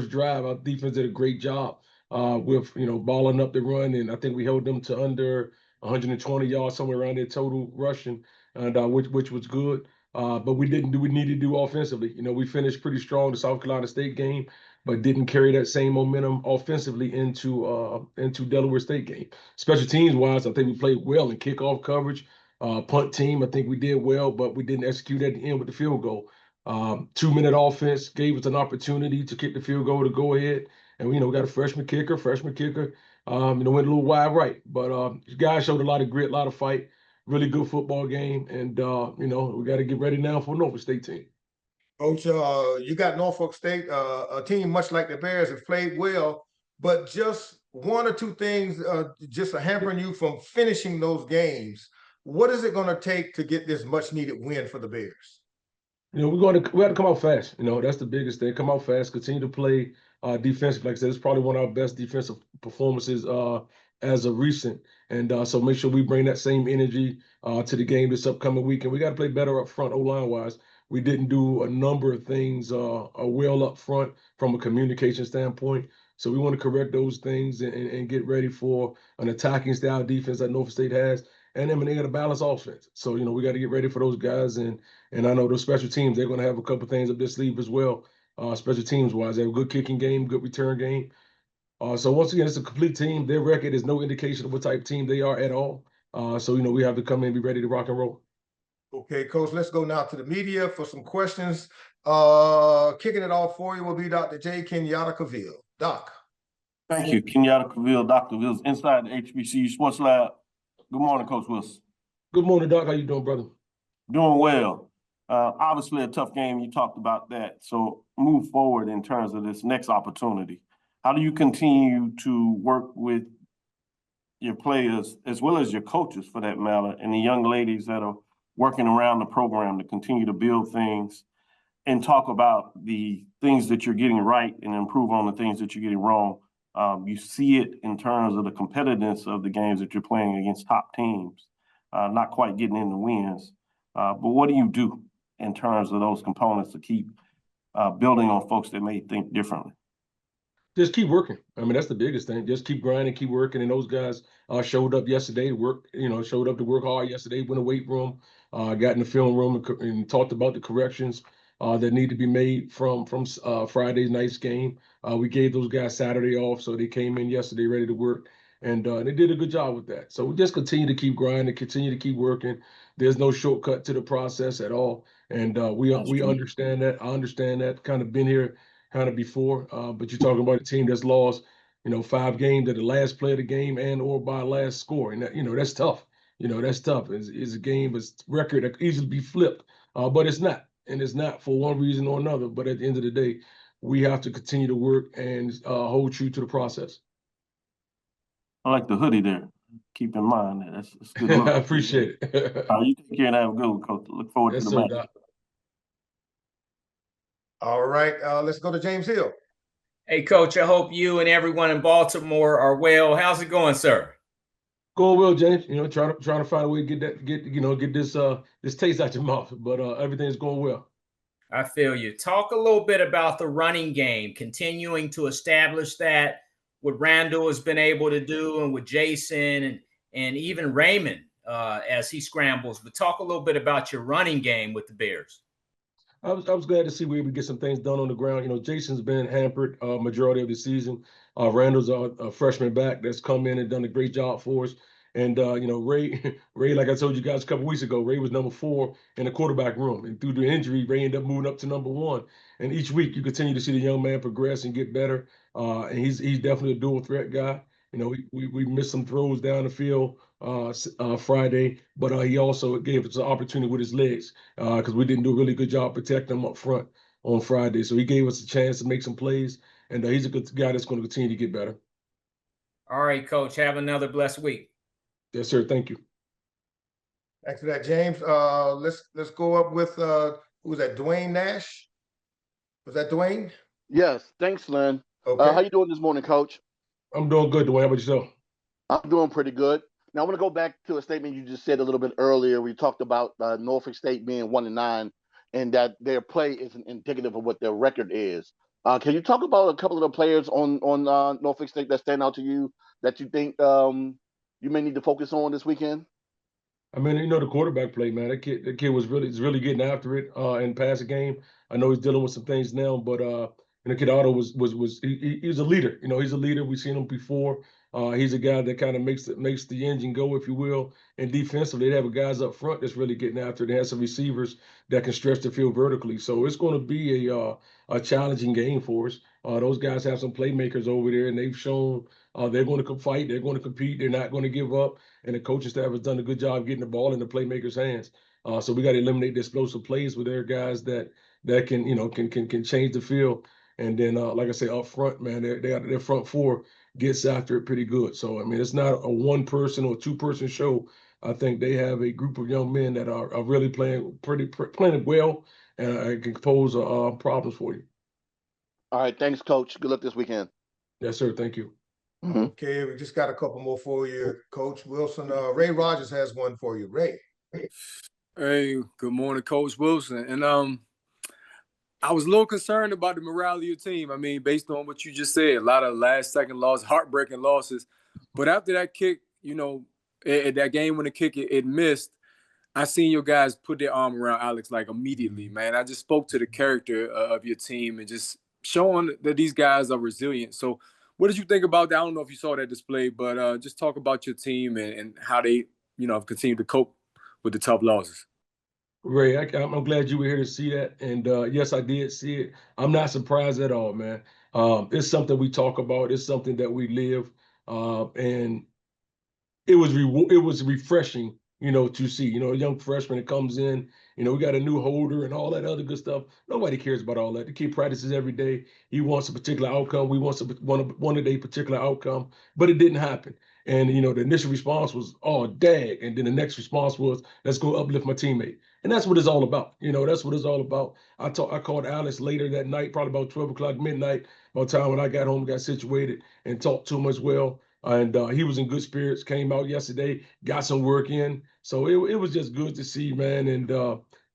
drive, our defense did a great job with balling up the run, and I think we held them to under 120 yards, somewhere around there total rushing, and which was good. But we didn't do what we needed to do offensively. We finished pretty strong the South Carolina State game, but didn't carry that same momentum offensively into Delaware State game. Special teams wise, I think we played well in kickoff coverage. Punt team, I think we did well, but we didn't execute at the end with the field goal. 2-minute offense gave us an opportunity to kick the field goal to go ahead. And we got a freshman kicker, went a little wide right. But guys showed a lot of grit, a lot of fight, really good football game. And we got to get ready now for Norfolk State team. Coach, you got Norfolk State, a team much like the Bears have played well, but just one or two things just hampering you from finishing those games. What is it going to take to get this much needed win for the Bears? We have to come out fast. That's the biggest thing. Come out fast, continue to play defensive. Like I said, it's probably one of our best defensive performances as of recent. And so make sure we bring that same energy to the game this upcoming week. And we got to play better up front, O-line wise. We didn't do a number of things well up front from a communication standpoint. So we want to correct those things and get ready for an attacking style defense that Norfolk State has. And then they got a balanced offense. So, we got to get ready for those guys. And I know those special teams, they're going to have a couple things up their sleeve as well, special teams wise. They have a good kicking game, good return game. So once again, it's a complete team. Their record is no indication of what type of team they are at all. So, we have to come in and be ready to rock and roll. Okay, Coach, let's go now to the media for some questions. Kicking it off for you will be Dr. J. Kenyatta Cavill. Doc. Thank you, Kenyatta Cavill. Dr. Cavill's inside the HBCU Sports Lab. Good morning, Coach Wilson. Good morning, Doc. How you doing, brother? Doing well. Obviously a tough game. You talked about that. So move forward in terms of this next opportunity. How do you continue to work with your players as well as your coaches for that matter and the young ladies that are working around the program to continue to build things and talk about the things that you're getting right and improve on the things that you're getting wrong? You see it in terms of the competitiveness of the games that you're playing against top teams, not quite getting in the wins. But what do you do in terms of those components to keep building on folks that may think differently? Just keep working. I mean, that's the biggest thing. Just keep grinding, keep working. And those guys showed up yesterday to work, showed up to work hard yesterday, went to the weight room, got in the film room and talked about the corrections that need to be made from Friday night's game. We gave those guys Saturday off, so they came in yesterday ready to work, and they did a good job with that. So we just continue to keep grinding, continue to keep working. There's no shortcut to the process at all, and we understand that. I understand that. Kind of been here kind of before, but you're talking about a team that's lost, 5 games at the last play of the game and or by last score, and that, that's tough. That's tough. It's a game, it's record that could easily be flipped, but it's not. And it's not for one reason or another. But at the end of the day, we have to continue to work and hold true to the process. I like the hoodie there. Keep in mind that that's good look. I appreciate it. You take care and have a good one, Coach. Look forward to the match. Doc. All right, let's go to James Hill. Hey, Coach, I hope you and everyone in Baltimore are well. How's it going, sir? Going well, James. Trying to find a way to get this taste out your mouth, but everything's going well. I feel you. Talk a little bit about the running game, continuing to establish that, what Randall has been able to do, and with Jason and even Raymond as he scrambles. But talk a little bit about your running game with the Bears. I was glad to see we able to get some things done on the ground. Jason's been hampered majority of the season. Randall's a freshman back that's come in and done a great job for us. And Ray, like I told you guys a couple weeks ago, Ray was number 4 in the quarterback room. And through the injury, Ray ended up moving up to number 1. And each week you continue to see the young man progress and get better. And he's definitely a dual threat guy. We missed some throws down the field Friday, but he also gave us an opportunity with his legs because we didn't do a really good job protecting him up front on Friday. So he gave us a chance to make some plays, and he's a good guy that's going to continue to get better. All right, Coach. Have another blessed week. Yes, sir. Thank you. Thanks for that, James. Let's go up with who was that? Dwayne Nash. Was that Dwayne? Yes. Thanks, Len. Okay. How you doing this morning, Coach? I'm doing good, Dwayne. How about yourself? I'm doing pretty good. Now I want to go back to a statement you just said a little bit earlier. We talked about Norfolk State being 1-9, and that their play isn't indicative of what their record is. Can you talk about a couple of the players on Norfolk State that stand out to you that you think you may need to focus on this weekend? I mean, the quarterback play, man. That kid was really getting after it in passing game. I know he's dealing with some things now, but kid Otto was he's a leader. He's a leader. We've seen him before. He's a guy that kind of makes the engine go, if you will. And defensively, they have guys up front that's really getting after it. They have some receivers that can stretch the field vertically. So it's going to be a challenging game for us. Those guys have some playmakers over there, and they've shown they're going to fight. They're going to compete. They're not going to give up. And the coaching staff has done a good job getting the ball in the playmakers' hands. So we got to eliminate the explosive plays with their guys that can change the field. And then, like I say, up front, man, their front 4 gets after it pretty good. So, I mean, it's not a 1-person or 2-person show. I think they have a group of young men that are really playing well and can pose problems for you. All right. Thanks, Coach. Good luck this weekend. Yes, sir. Thank you. Mm-hmm. Okay, we just got a couple more for you, Coach Wilson. Ray Rogers has one for you. Ray. Hey, good morning, Coach Wilson. And I was a little concerned about the morale of your team. I mean, based on what you just said, a lot of last-second losses, heartbreaking losses. But after that kick, at that game when the kick it missed, I seen your guys put their arm around Alex like immediately, man. I just spoke to the character of your team and just showing that these guys are resilient. So what did you think about that? I don't know if you saw that display, but just talk about your team and how they, continue to cope with the tough losses. Ray, I'm glad you were here to see that. And yes, I did see it. I'm not surprised at all, man. It's something we talk about. It's something that we live. And it was refreshing, to see, a young freshman that comes in, we got a new holder and all that other good stuff. Nobody cares about all that. The kid practices every day. He wants a particular outcome. We want one of a particular outcome, but it didn't happen. And, the initial response was, oh, dag. And then the next response was, let's go uplift my teammate. And that's what it's all about. That's what it's all about. I called Alex later that night, probably about 12 o'clock midnight, about the time when I got home, got situated, and talked to him as well. And he was in good spirits, came out yesterday, got some work in. So it was just good to see, man. And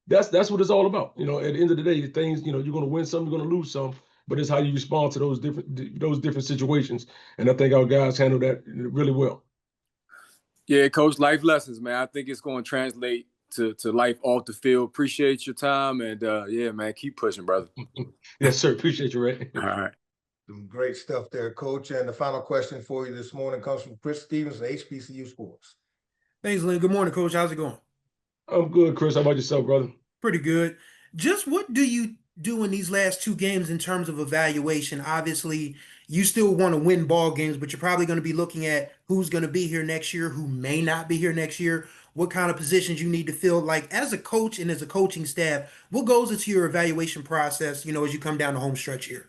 that's what it's all about. At the end of the day, things, you're going to win some, you're going to lose some, but it's how you respond to those different situations. And I think our guys handled that really well. Yeah, Coach, life lessons, man. I think it's going to translate to life off the field. Appreciate your time, and yeah, man, keep pushing, brother. Yes, sir. Appreciate you, Ray. All right. Some great stuff there, Coach. And the final question for you this morning comes from Chris Stevens of HBCU Sports. Thanks, Lynn. Good morning, Coach. How's it going? I'm good, Chris. How about yourself, brother? Pretty good. Just what do you do in these last two games in terms of evaluation? Obviously, you still want to win ball games, but you're probably going to be looking at who's going to be here next year, who may not be here next year, what kind of positions you need to fill. Like as a coach and as a coaching staff, what goes into your evaluation process, as you come down the home stretch here?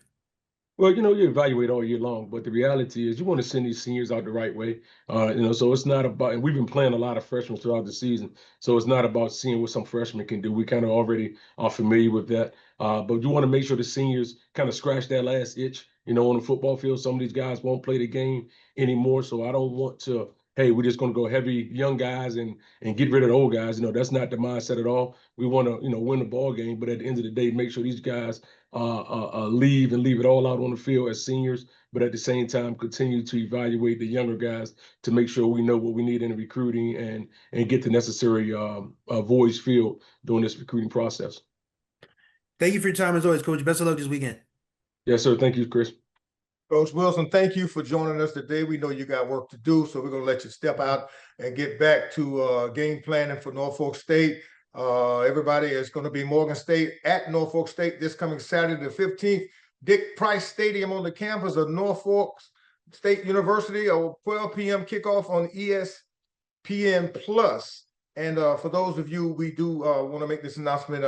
Well, you evaluate all year long, but the reality is you want to send these seniors out the right way. So it's not about, and we've been playing a lot of freshmen throughout the season, so it's not about seeing what some freshmen can do. We kind of already are familiar with that, but you want to make sure the seniors kind of scratch that last itch. On the football field, some of these guys won't play the game anymore, so I don't want to, hey, we're just going to go heavy young guys and get rid of the old guys. That's not the mindset at all. We want to, win the ball game, but at the end of the day, make sure these guys leave it all out on the field as seniors, but at the same time continue to evaluate the younger guys to make sure we know what we need in recruiting and get the necessary voice filled during this recruiting process. Thank you for your time as always, Coach. Best of luck this weekend. Yes, sir. Thank you, Chris. Coach Wilson, thank you for joining us today. We know you got work to do, so we're going to let you step out and get back to game planning for Norfolk State. Everybody is going to be Morgan State at Norfolk State this coming Saturday the 15th. Dick Price Stadium on the campus of Norfolk State University, a 12 p.m. kickoff on ESPN Plus. And for those of you, we do want to make this announcement.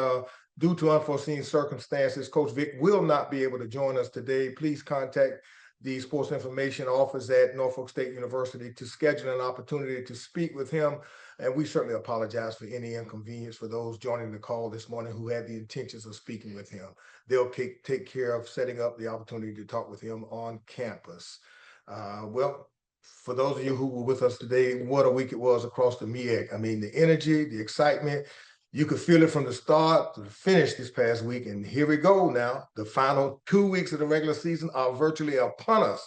Due to unforeseen circumstances, Coach Vic will not be able to join us today. Please contact the Sports Information Office at Norfolk State University to schedule an opportunity to speak with him. And we certainly apologize for any inconvenience for those joining the call this morning who had the intentions of speaking with him. They'll take care of setting up the opportunity to talk with him on campus. Well, for those of you who were with us today, what a week it was across the MEAC. I mean, the energy, the excitement, you could feel it from the start to the finish this past week. And here we go now. The final 2 weeks of the regular season are virtually upon us.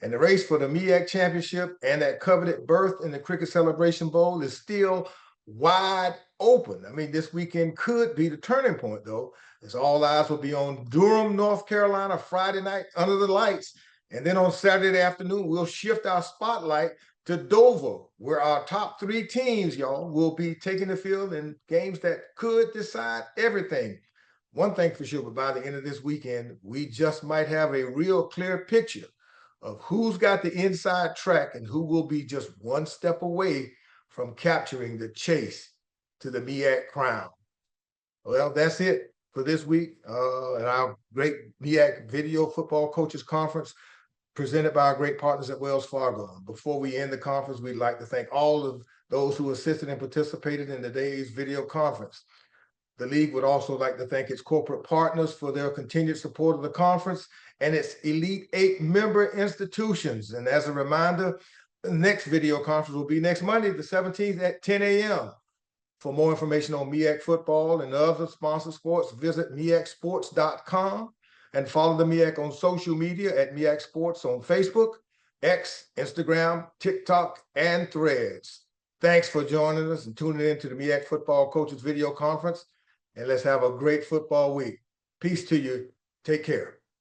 And the race for the MEAC championship and that coveted berth in the Cricket Celebration Bowl is still wide open. I mean, this weekend could be the turning point, though, as all eyes will be on Durham, North Carolina, Friday night under the lights. And then on Saturday afternoon, we'll shift our spotlight to Dover, where our top three teams, y'all, will be taking the field in games that could decide everything. One thing for sure, but by the end of this weekend, we just might have a real clear picture of who's got the inside track and who will be just one step away from capturing the chase to the MEAC crown. Well, that's it for this week at our great MEAC Video Football Coaches Conference, presented by our great partners at WellsFargo. Before we end the conference, we'd like to thank all of those who assisted and participated in today's video conference. The league would also like to thank its corporate partners for their continued support of the conference and its Elite 8 member institutions. And as a reminder, the next video conference will be next Monday, the 17th at 10 a.m. For more information on MEAC football and other sponsored sports, visit MEACsports.com. And follow the MEAC on social media at MEAC Sports on Facebook, X, Instagram, TikTok, and Threads. Thanks for joining us and tuning in to the MEAC Football Coaches Video Conference. And let's have a great football week. Peace to you. Take care.